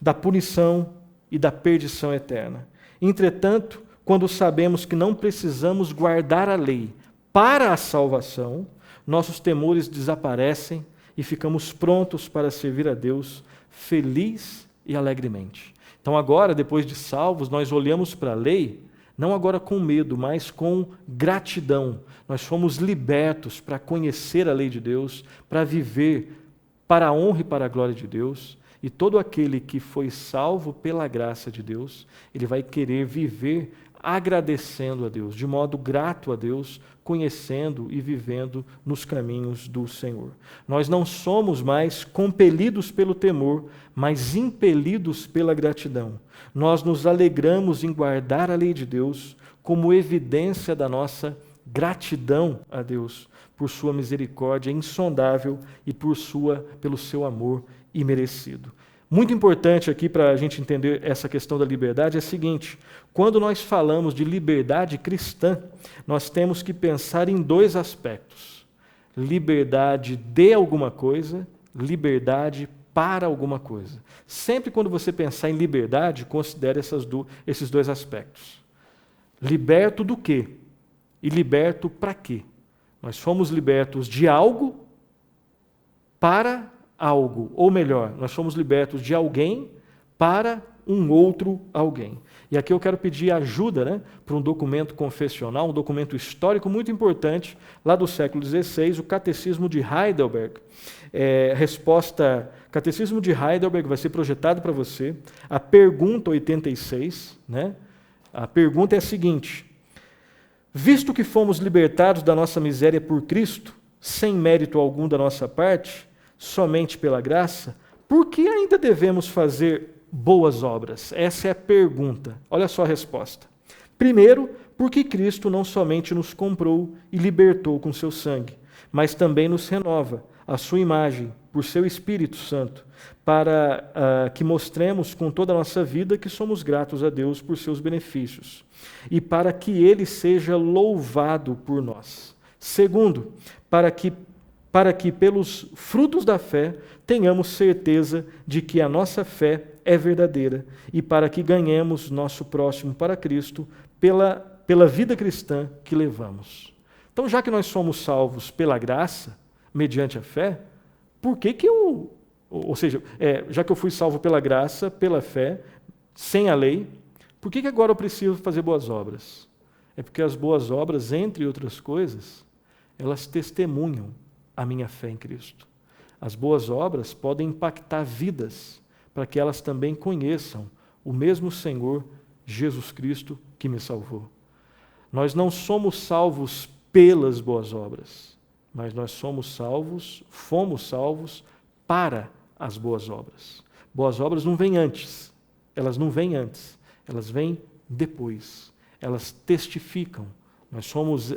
da punição e da perdição eterna. Entretanto, quando sabemos que não precisamos guardar a lei para a salvação, nossos temores desaparecem e ficamos prontos para servir a Deus feliz e alegremente. Então agora, depois de salvos, nós olhamos para a lei, não agora com medo, mas com gratidão. Nós fomos libertos para conhecer a lei de Deus, para viver para a honra e para a glória de Deus. E todo aquele que foi salvo pela graça de Deus, ele vai querer viver agradecendo a Deus, de modo grato a Deus, conhecendo e vivendo nos caminhos do Senhor. Nós não somos mais compelidos pelo temor, mas impelidos pela gratidão. Nós nos alegramos em guardar a lei de Deus como evidência da nossa gratidão a Deus por sua misericórdia insondável e pelo seu amor imerecido. Muito importante aqui para a gente entender essa questão da liberdade é o seguinte: quando nós falamos de liberdade cristã, nós temos que pensar em dois aspectos: liberdade de alguma coisa, liberdade para alguma coisa. Sempre quando você pensar em liberdade, considere esses dois aspectos. Liberto do quê? E liberto para quê? Nós fomos libertos de algo para algo, ou melhor, nós somos libertos de alguém para um outro alguém. E aqui eu quero pedir ajuda, para um documento confessional, um documento histórico muito importante, lá do século XVI, o Catecismo de Heidelberg. Catecismo de Heidelberg vai ser projetado para você. A pergunta 86, a pergunta é a seguinte: visto que fomos libertados da nossa miséria por Cristo, sem mérito algum da nossa parte, somente pela graça, por que ainda devemos fazer boas obras? Essa é a pergunta. Olha só a resposta. Primeiro, porque Cristo não somente nos comprou e libertou com seu sangue, mas também nos renova a sua imagem por seu Espírito Santo, para que mostremos com toda a nossa vida que somos gratos a Deus por seus benefícios e para que Ele seja louvado por nós. Segundo, para que pelos frutos da fé tenhamos certeza de que a nossa fé é verdadeira e para que ganhemos nosso próximo para Cristo pela vida cristã que levamos. Então, já que nós somos salvos pela graça, mediante a fé, por que já que eu fui salvo pela graça, pela fé, sem a lei, por que agora eu preciso fazer boas obras? É porque as boas obras, entre outras coisas, elas testemunham a minha fé em Cristo. As boas obras podem impactar vidas, para que elas também conheçam o mesmo Senhor Jesus Cristo que me salvou. Nós não somos salvos pelas boas obras, mas nós fomos salvos para as boas obras. Boas obras não vêm antes, elas vêm depois, elas testificam. Nós somos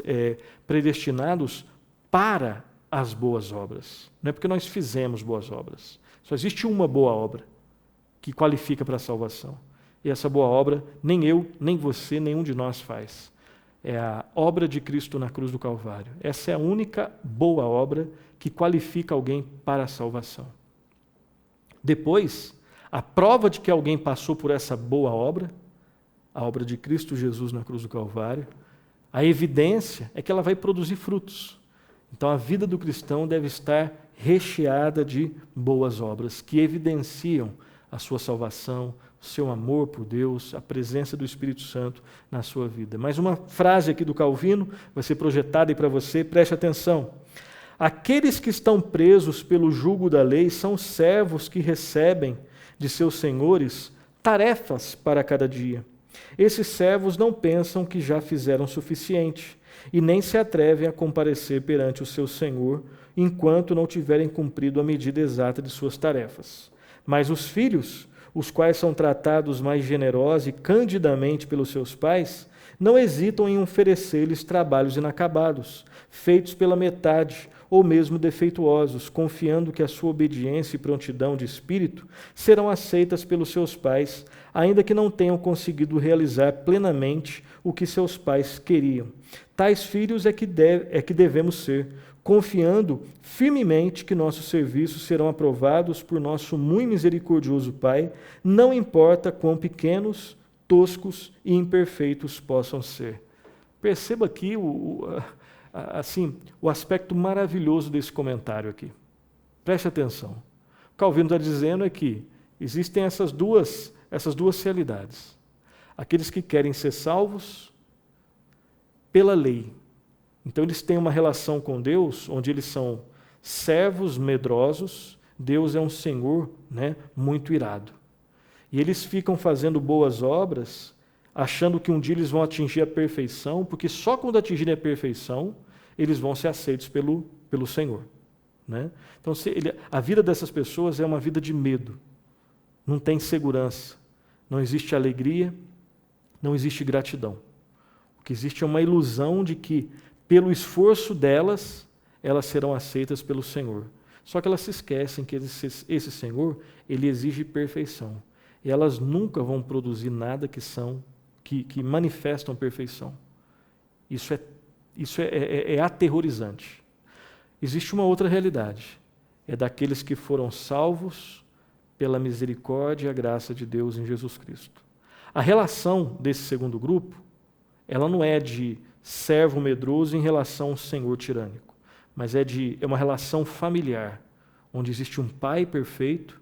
predestinados para as boas obras. Não é porque nós fizemos boas obras. Só existe uma boa obra que qualifica para a salvação. E essa boa obra, nem eu, nem você, nenhum de nós faz. É a obra de Cristo na cruz do Calvário. Essa é a única boa obra que qualifica alguém para a salvação. Depois, a prova de que alguém passou por essa boa obra, a obra de Cristo Jesus na cruz do Calvário, a evidência é que ela vai produzir frutos. Então, a vida do cristão deve estar recheada de boas obras que evidenciam a sua salvação, o seu amor por Deus, a presença do Espírito Santo na sua vida. Mais uma frase aqui do Calvino vai ser projetada aí para você, preste atenção. Aqueles que estão presos pelo jugo da lei são servos que recebem de seus senhores tarefas para cada dia. Esses servos não pensam que já fizeram o suficiente e nem se atrevem a comparecer perante o seu senhor enquanto não tiverem cumprido a medida exata de suas tarefas. Mas os filhos, os quais são tratados mais generosa e candidamente pelos seus pais, não hesitam em oferecer-lhes trabalhos inacabados, feitos pela metade ou mesmo defeituosos, confiando que a sua obediência e prontidão de espírito serão aceitas pelos seus pais, ainda que não tenham conseguido realizar plenamente o que seus pais queriam. Tais filhos é que devemos ser, confiando firmemente que nossos serviços serão aprovados por nosso muito misericordioso Pai, não importa quão pequenos, toscos e imperfeitos possam ser. Perceba aqui o aspecto maravilhoso desse comentário aqui. Preste atenção. O Calvino está dizendo é que existem essas duas realidades. Aqueles que querem ser salvos pela lei. Então eles têm uma relação com Deus onde eles são servos medrosos, Deus é um Senhor muito irado. E eles ficam fazendo boas obras achando que um dia eles vão atingir a perfeição, porque só quando atingirem a perfeição, eles vão ser aceitos pelo Senhor. Né? Então, a vida dessas pessoas é uma vida de medo, não tem segurança, não existe alegria, não existe gratidão. O que existe é uma ilusão de que, pelo esforço delas, elas serão aceitas pelo Senhor. Só que elas se esquecem que esse Senhor, ele exige perfeição. E elas nunca vão produzir nada que manifestam perfeição. Isso é aterrorizante. Existe uma outra realidade. É daqueles que foram salvos pela misericórdia e a graça de Deus em Jesus Cristo. A relação desse segundo grupo, ela não é de servo medroso em relação ao senhor tirânico, mas é uma relação familiar, onde existe um pai perfeito,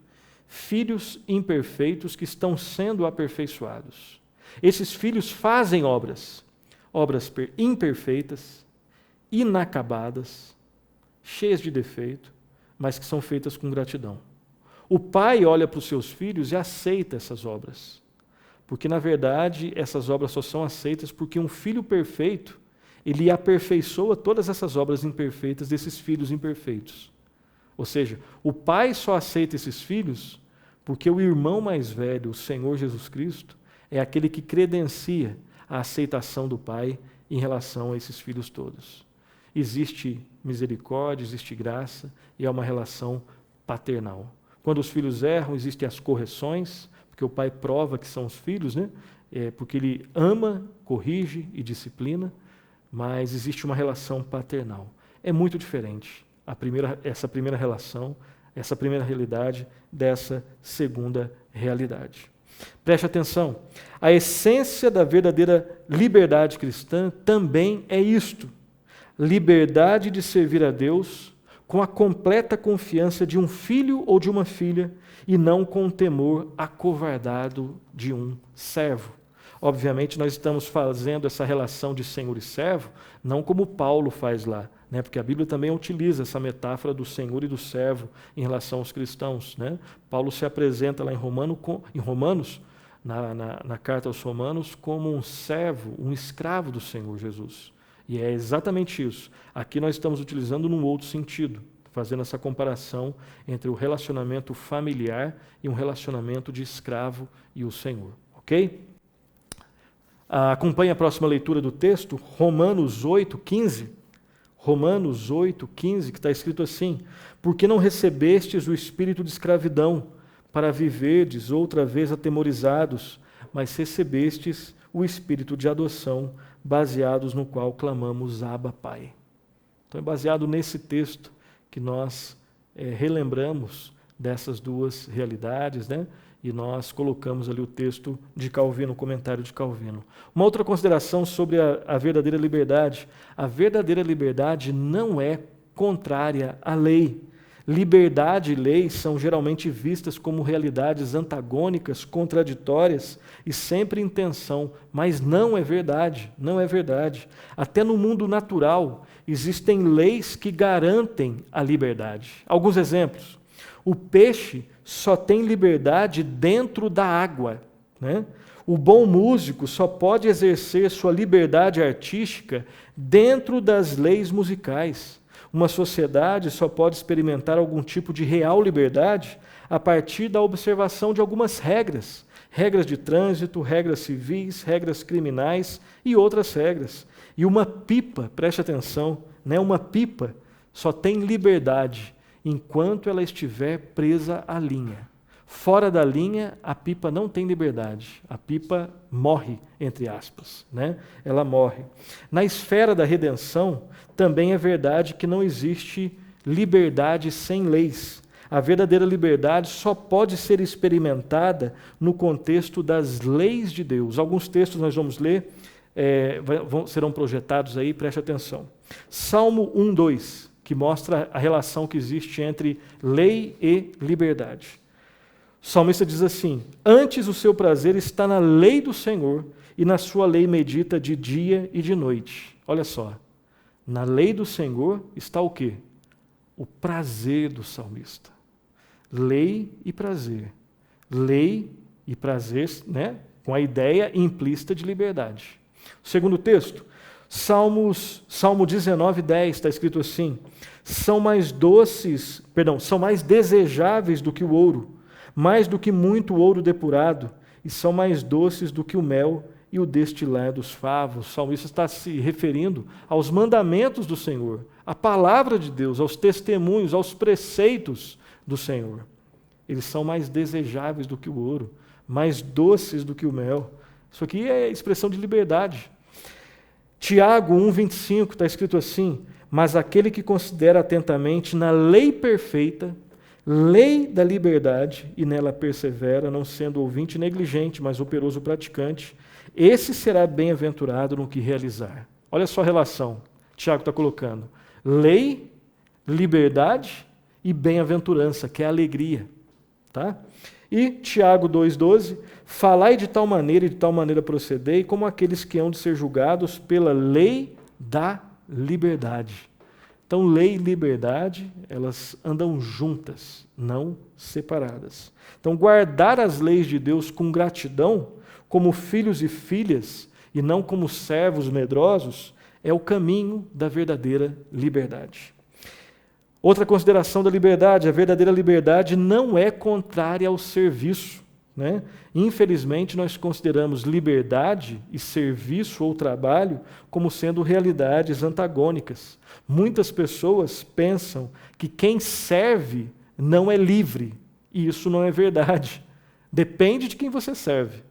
filhos imperfeitos que estão sendo aperfeiçoados. Esses filhos fazem obras imperfeitas, inacabadas, cheias de defeito, mas que são feitas com gratidão. O pai olha para os seus filhos e aceita essas obras, porque, na verdade, essas obras só são aceitas porque um filho perfeito, ele aperfeiçoa todas essas obras imperfeitas desses filhos imperfeitos. Ou seja, o pai só aceita esses filhos porque o irmão mais velho, o Senhor Jesus Cristo, é aquele que credencia a aceitação do pai em relação a esses filhos todos. Existe misericórdia, existe graça e é uma relação paternal. Quando os filhos erram, existem as correções, porque o pai prova que são os filhos, né? Porque ele ama, corrige e disciplina, mas existe uma relação paternal. É muito diferente essa primeira relação, essa primeira realidade dessa segunda realidade. Preste atenção, a essência da verdadeira liberdade cristã também é isto: liberdade de servir a Deus com a completa confiança de um filho ou de uma filha e não com o temor acovardado de um servo. Obviamente, nós estamos fazendo essa relação de senhor e servo, não como Paulo faz lá, né? Porque a Bíblia também utiliza essa metáfora do senhor e do servo em relação aos cristãos. Né? Paulo se apresenta lá em Romanos, na carta aos Romanos, como um servo, um escravo do Senhor Jesus. E é exatamente isso. Aqui nós estamos utilizando num outro sentido, fazendo essa comparação entre o relacionamento familiar e um relacionamento de escravo e o Senhor. Ok? Acompanhe a próxima leitura do texto, Romanos 8:15. Romanos 8:15, que está escrito assim: porque não recebestes o espírito de escravidão, para viverdes outra vez atemorizados, mas recebestes o espírito de adoção, baseados no qual clamamos Abba, Pai. Então é baseado nesse texto que nós relembramos dessas duas realidades, né? E nós colocamos ali o texto de Calvino, o comentário de Calvino. Uma outra consideração sobre a verdadeira liberdade. A verdadeira liberdade não é contrária à lei. Liberdade e lei são geralmente vistas como realidades antagônicas, contraditórias e sempre em tensão, mas não é verdade, não é verdade. Até no mundo natural existem leis que garantem a liberdade. Alguns exemplos. O peixe só tem liberdade dentro da água, né? O bom músico só pode exercer sua liberdade artística dentro das leis musicais. Uma sociedade só pode experimentar algum tipo de real liberdade a partir da observação de algumas regras. Regras de trânsito, regras civis, regras criminais e outras regras. E uma pipa, preste atenção, né? Uma pipa só tem liberdade enquanto ela estiver presa à linha. Fora da linha, a pipa não tem liberdade. A pipa morre, entre aspas, né? Ela morre. Na esfera da redenção, também é verdade que não existe liberdade sem leis. A verdadeira liberdade só pode ser experimentada no contexto das leis de Deus. Alguns textos nós vamos ler, serão projetados aí, preste atenção. Salmo 1:2, que mostra a relação que existe entre lei e liberdade. O salmista diz assim: antes o seu prazer está na lei do Senhor, e na sua lei medita de dia e de noite. Olha só, na lei do Senhor está o quê? O prazer do salmista. Lei e prazer. Lei e prazer, né? com a ideia implícita de liberdade. O segundo texto, Salmo 19:10, está escrito assim: são mais desejáveis do que o ouro, mais do que muito ouro depurado, e são mais doces do que o mel e o destilar dos favos. O salmista está se referindo aos mandamentos do Senhor, à palavra de Deus, aos testemunhos, aos preceitos do Senhor. Eles são mais desejáveis do que o ouro, mais doces do que o mel. Isso aqui é expressão de liberdade. Tiago 1:25 está escrito assim: mas aquele que considera atentamente na lei perfeita, lei da liberdade, e nela persevera, não sendo ouvinte negligente, mas operoso praticante, esse será bem-aventurado no que realizar. Olha só a relação, Tiago está colocando: lei, liberdade e bem-aventurança, que é alegria. Tá? E Tiago 2,12, falai de tal maneira e de tal maneira procedei, como aqueles que hão de ser julgados pela lei da liberdade. Então, lei e liberdade, elas andam juntas, não separadas. Então, guardar as leis de Deus com gratidão, como filhos e filhas, e não como servos medrosos, é o caminho da verdadeira liberdade. Outra consideração da liberdade: a verdadeira liberdade não é contrária ao serviço, né? Infelizmente, nós consideramos liberdade e serviço ou trabalho como sendo realidades antagônicas. Muitas pessoas pensam que quem serve não é livre, e isso não é verdade. Depende de quem você serve,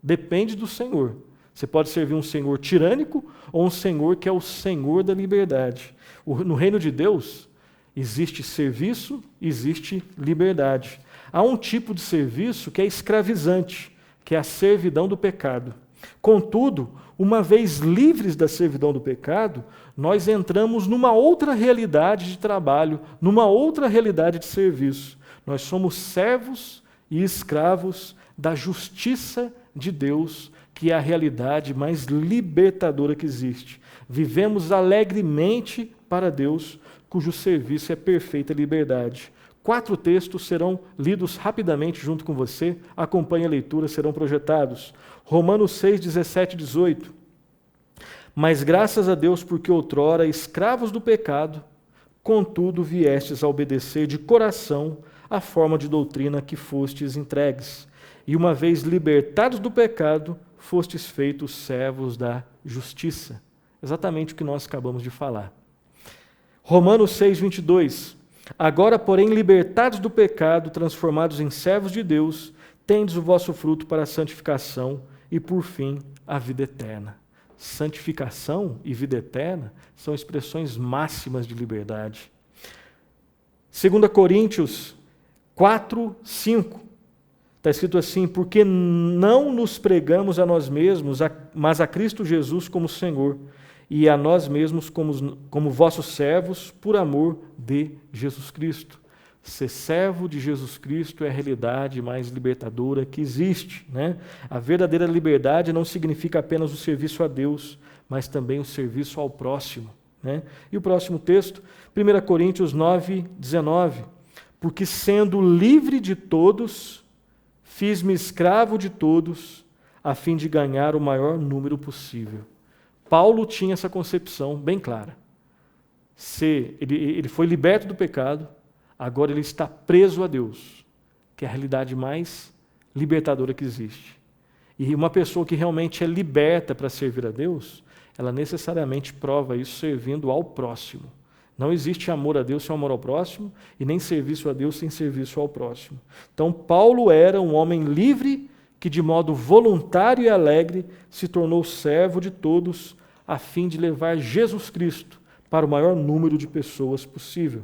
depende do Senhor. Você pode servir um Senhor tirânico ou um Senhor que é o Senhor da liberdade. No reino de Deus, existe serviço, existe liberdade. Há um tipo de serviço que é escravizante, que é a servidão do pecado. Contudo, uma vez livres da servidão do pecado, nós entramos numa outra realidade de trabalho, numa outra realidade de serviço. Nós somos servos e escravos da justiça de Deus, que é a realidade mais libertadora que existe. Vivemos alegremente para Deus, cujo serviço é perfeita liberdade. 4 textos serão lidos rapidamente junto com você. Acompanhe a leitura, serão projetados. Romanos 6, 17 e 18. Mas graças a Deus, porque outrora, escravos do pecado, contudo viestes a obedecer de coração a forma de doutrina que fostes entregues. E uma vez libertados do pecado, fostes feitos servos da justiça. Exatamente o que nós acabamos de falar. Romanos 6, 22. Agora, porém, libertados do pecado, transformados em servos de Deus, tendes o vosso fruto para a santificação e, por fim, a vida eterna. Santificação e vida eterna são expressões máximas de liberdade. 2 Coríntios 4, 5. Está escrito assim: porque não nos pregamos a nós mesmos, mas a Cristo Jesus como Senhor, e a nós mesmos como vossos servos, por amor de Jesus Cristo. Ser servo de Jesus Cristo é a realidade mais libertadora que existe, né? A verdadeira liberdade não significa apenas o serviço a Deus, mas também o serviço ao próximo, né? E o próximo texto, 1 Coríntios 9, 19. Porque sendo livre de todos, fiz-me escravo de todos, a fim de ganhar o maior número possível. Paulo tinha essa concepção bem clara. Ele foi liberto do pecado, agora ele está preso a Deus, que é a realidade mais libertadora que existe. E uma pessoa que realmente é liberta para servir a Deus, ela necessariamente prova isso servindo ao próximo. Não existe amor a Deus sem amor ao próximo, e nem serviço a Deus sem serviço ao próximo. Então, Paulo era um homem livre que, de modo voluntário e alegre, se tornou servo de todos, a fim de levar Jesus Cristo para o maior número de pessoas possível.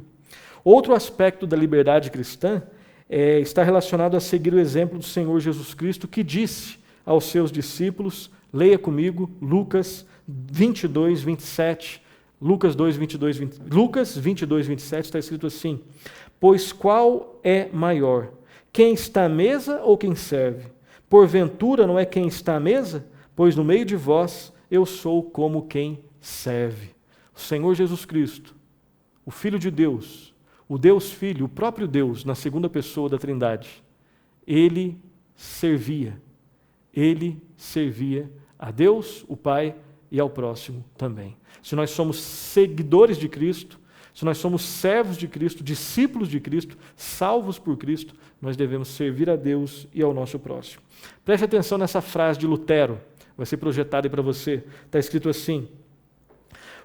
Outro aspecto da liberdade cristã está relacionado a seguir o exemplo do Senhor Jesus Cristo, que disse aos seus discípulos, leia comigo, Lucas 22, 27. Lucas 22, 27 está escrito assim: pois qual é maior, quem está à mesa ou quem serve? Porventura não é quem está à mesa? Pois no meio de vós eu sou como quem serve. O Senhor Jesus Cristo, o Filho de Deus, o Deus Filho, o próprio Deus, na segunda pessoa da Trindade, ele servia, ele servia a Deus, o Pai, e ao próximo também. Se nós somos seguidores de Cristo, se nós somos servos de Cristo, discípulos de Cristo, salvos por Cristo, nós devemos servir a Deus e ao nosso próximo. Preste atenção nessa frase de Lutero, vai ser projetada aí para você. Está escrito assim: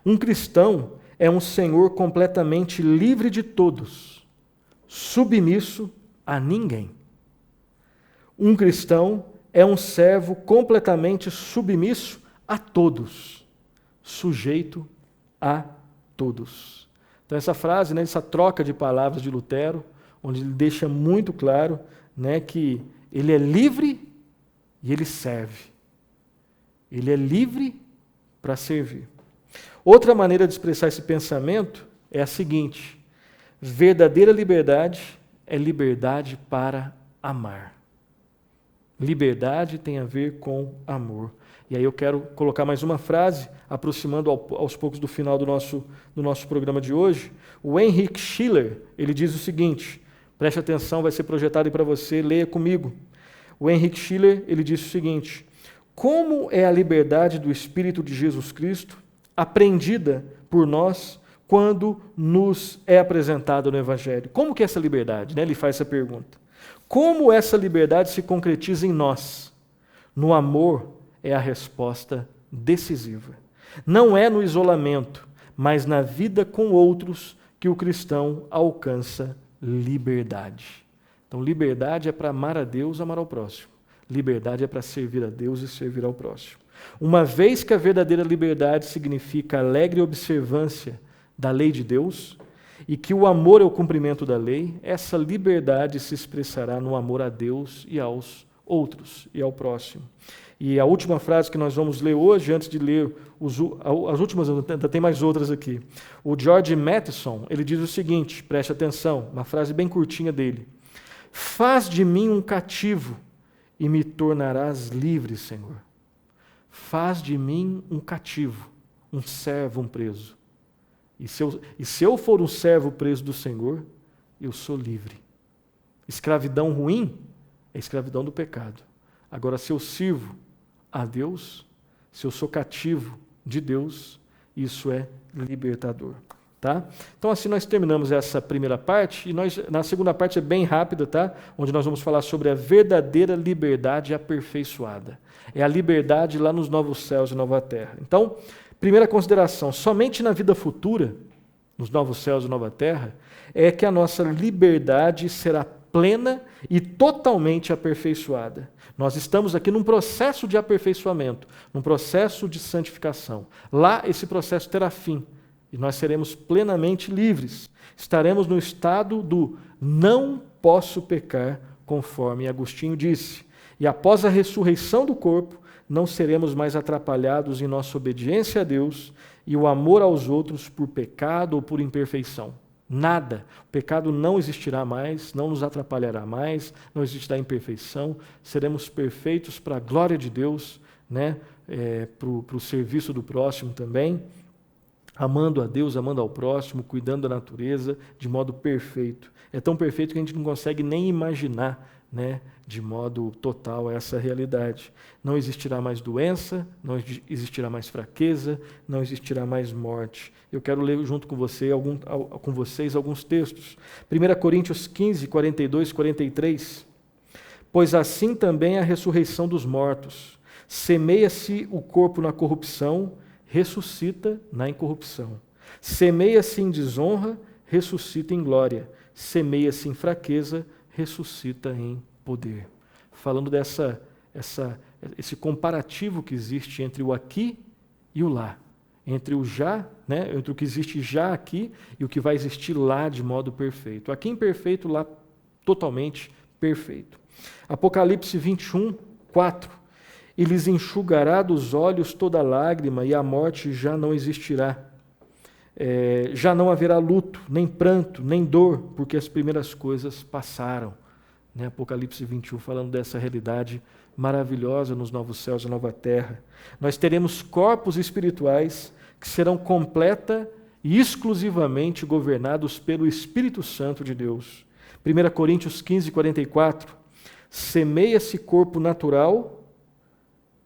um cristão é um senhor completamente livre de todos, submisso a ninguém. Um cristão é um servo completamente submisso a todos, sujeito a todos. Então essa frase, né, essa troca de palavras de Lutero, onde ele deixa muito claro, né, que ele é livre e ele serve. Ele é livre para servir. Outra maneira de expressar esse pensamento é a seguinte: verdadeira liberdade é liberdade para amar. Liberdade tem a ver com amor. E aí eu quero colocar mais uma frase, aproximando aos poucos do final do nosso programa de hoje. O Heinrich Schiller, ele diz o seguinte, preste atenção, vai ser projetado aí para você, leia comigo. O Heinrich Schiller, ele diz o seguinte: como é a liberdade do Espírito de Jesus Cristo aprendida por nós quando nos é apresentada no Evangelho? Como que é essa liberdade? Né? Ele faz essa pergunta. Como essa liberdade se concretiza em nós? No amor é a resposta decisiva. Não é no isolamento, mas na vida com outros que o cristão alcança liberdade. Então, liberdade é para amar a Deus, amar ao próximo. Liberdade é para servir a Deus e servir ao próximo. Uma vez que a verdadeira liberdade significa alegre observância da lei de Deus, e que o amor é o cumprimento da lei, essa liberdade se expressará no amor a Deus e aos outros e ao próximo. E a última frase que nós vamos ler hoje, antes de ler as últimas, ainda tem mais outras aqui. O George Matheson, ele diz o seguinte, preste atenção, uma frase bem curtinha dele: faz de mim um cativo e me tornarás livre, Senhor. Faz de mim um cativo, um servo, um preso. E se eu for um servo preso do Senhor, eu sou livre. Escravidão ruim é escravidão do pecado. Agora, se eu sirvo a Deus, se eu sou cativo de Deus, isso é libertador. Tá? Então, assim nós terminamos essa primeira parte, e na segunda parte é bem rápida, tá? Onde nós vamos falar sobre a verdadeira liberdade aperfeiçoada. É a liberdade lá nos novos céus e nova terra. Então, primeira consideração, somente na vida futura, nos novos céus e nova terra, é que a nossa liberdade será plena e totalmente aperfeiçoada. Nós estamos aqui num processo de aperfeiçoamento, num processo de santificação. Lá esse processo terá fim e nós seremos plenamente livres. Estaremos no estado do não posso pecar, conforme Agostinho disse. E após a ressurreição do corpo, não seremos mais atrapalhados em nossa obediência a Deus e o amor aos outros por pecado ou por imperfeição. Nada. O pecado não existirá mais, não nos atrapalhará mais, não existirá imperfeição. Seremos perfeitos para a glória de Deus, né? Para o serviço do próximo também, amando a Deus, amando ao próximo, cuidando da natureza de modo perfeito. É tão perfeito que a gente não consegue nem imaginar, né, de modo total essa realidade. Não existirá mais doença, não existirá mais fraqueza, não existirá mais morte. Eu quero ler junto com vocês alguns textos. 1 Coríntios 15, 42, 43. Pois assim também é a ressurreição dos mortos. Semeia-se o corpo na corrupção, ressuscita na incorrupção. Semeia-se em desonra, ressuscita em glória. Semeia-se em fraqueza, ressuscita em poder. Falando esse comparativo que existe entre o aqui e o lá. Entre o já, né, entre o que existe já aqui e o que vai existir lá de modo perfeito. Aqui imperfeito, lá totalmente perfeito. Apocalipse 21, 4. E lhes enxugará dos olhos toda lágrima, e a morte já não existirá. Já não haverá luto, nem pranto, nem dor, porque as primeiras coisas passaram. Né? Apocalipse 21, falando dessa realidade maravilhosa nos novos céus e nova terra. Nós teremos corpos espirituais que serão completa e exclusivamente governados pelo Espírito Santo de Deus. 1 Coríntios 15, 44. Semeia-se corpo natural,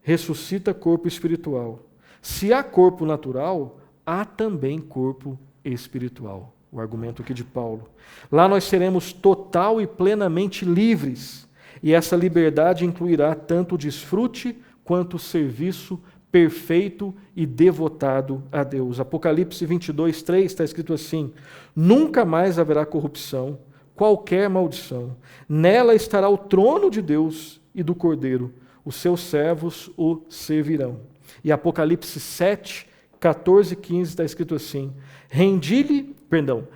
ressuscita corpo espiritual. Se há corpo natural, há também corpo espiritual. O argumento aqui de Paulo. Lá nós seremos total e plenamente livres, e essa liberdade incluirá tanto o desfrute quanto o serviço perfeito e devotado a Deus. Apocalipse 22, 3 está escrito assim: nunca mais haverá corrupção, qualquer maldição. Nela estará o trono de Deus e do Cordeiro. Os seus servos o servirão. E Apocalipse 7, 14 e 15 está escrito assim: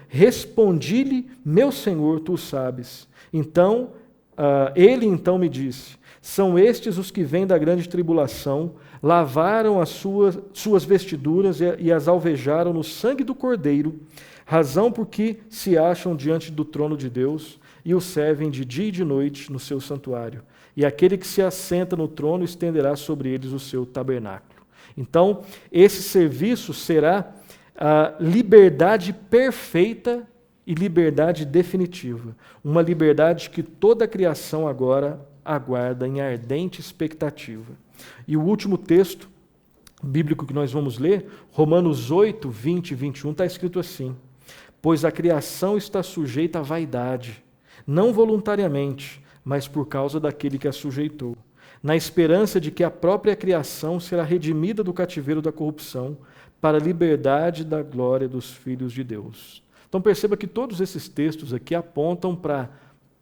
respondi-lhe, meu Senhor, tu sabes. Então, ele então me disse: são estes os que vêm da grande tribulação, lavaram as suas vestiduras e as alvejaram no sangue do Cordeiro, razão por que se acham diante do trono de Deus e o servem de dia e de noite no seu santuário. E aquele que se assenta no trono estenderá sobre eles o seu tabernáculo. Então, esse serviço será a liberdade perfeita e liberdade definitiva. Uma liberdade que toda a criação agora aguarda em ardente expectativa. E o último texto bíblico que nós vamos ler, Romanos 8, 20 e 21, está escrito assim: pois a criação está sujeita à vaidade, não voluntariamente, mas por causa daquele que a sujeitou, na esperança de que a própria criação será redimida do cativeiro da corrupção, para a liberdade da glória dos filhos de Deus. Então perceba que todos esses textos aqui apontam para a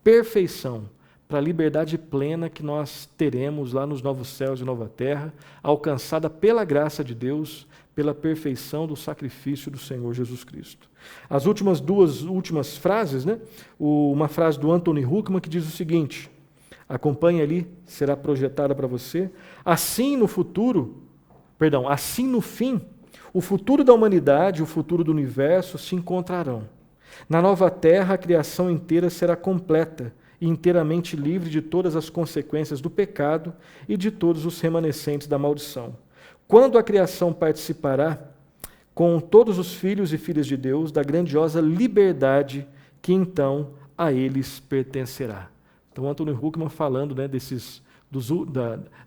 perfeição, para a liberdade plena que nós teremos lá nos novos céus e nova terra, alcançada pela graça de Deus, pela perfeição do sacrifício do Senhor Jesus Cristo. As duas últimas frases, né? Uma frase do Anthony Huckman que diz o seguinte, acompanhe ali, será projetada para você: assim no fim, o futuro da humanidade, o futuro do universo se encontrarão. Na nova terra, a criação inteira será completa e inteiramente livre de todas as consequências do pecado e de todos os remanescentes da maldição. Quando a criação participará, com todos os filhos e filhas de Deus, da grandiosa liberdade que então a eles pertencerá. Então, Anthony Huckman falando, né,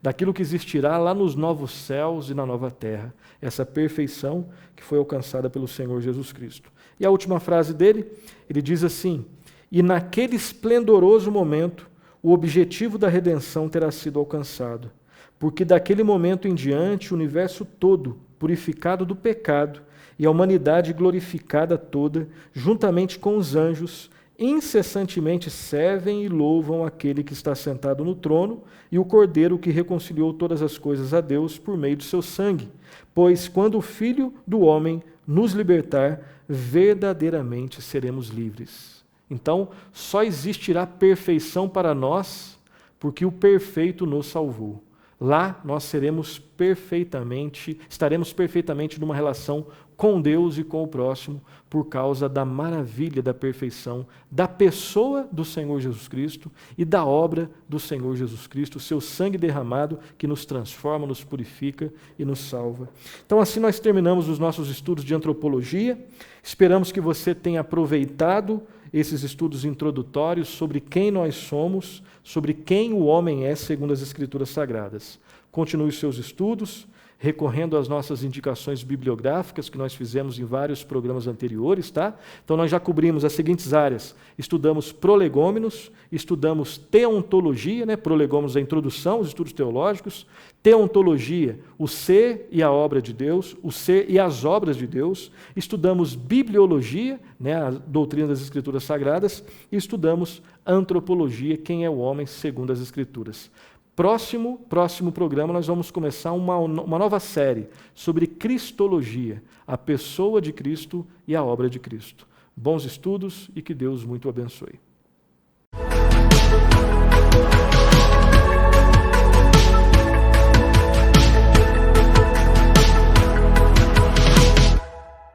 daquilo que existirá lá nos novos céus e na nova terra, essa perfeição que foi alcançada pelo Senhor Jesus Cristo. E a última frase dele, ele diz assim: e naquele esplendoroso momento, o objetivo da redenção terá sido alcançado, porque daquele momento em diante, o universo todo, purificado do pecado, e a humanidade glorificada toda, juntamente com os anjos, incessantemente servem e louvam aquele que está sentado no trono e o Cordeiro que reconciliou todas as coisas a Deus por meio do seu sangue. Pois quando o Filho do Homem nos libertar, verdadeiramente seremos livres. Então, só existirá perfeição para nós porque o perfeito nos salvou. Lá nós estaremos perfeitamente numa relação com Deus e com o próximo, por causa da maravilha da perfeição da pessoa do Senhor Jesus Cristo e da obra do Senhor Jesus Cristo, o seu sangue derramado que nos transforma, nos purifica e nos salva. Então assim nós terminamos os nossos estudos de antropologia. Esperamos que você tenha aproveitado esses estudos introdutórios sobre quem nós somos, sobre quem o homem é segundo as Escrituras Sagradas. Continue os seus estudos, recorrendo às nossas indicações bibliográficas que nós fizemos em vários programas anteriores, tá? Então nós já cobrimos as seguintes áreas: estudamos prolegômenos, estudamos teontologia, né? Prolegômenos é a introdução, os estudos teológicos, teontologia, o ser e a obra de Deus, o ser e as obras de Deus, estudamos bibliologia, né? A doutrina das Escrituras Sagradas, e estudamos antropologia, quem é o homem segundo as Escrituras. Próximo programa nós vamos começar uma nova série sobre Cristologia, a pessoa de Cristo e a obra de Cristo. Bons estudos e que Deus muito abençoe.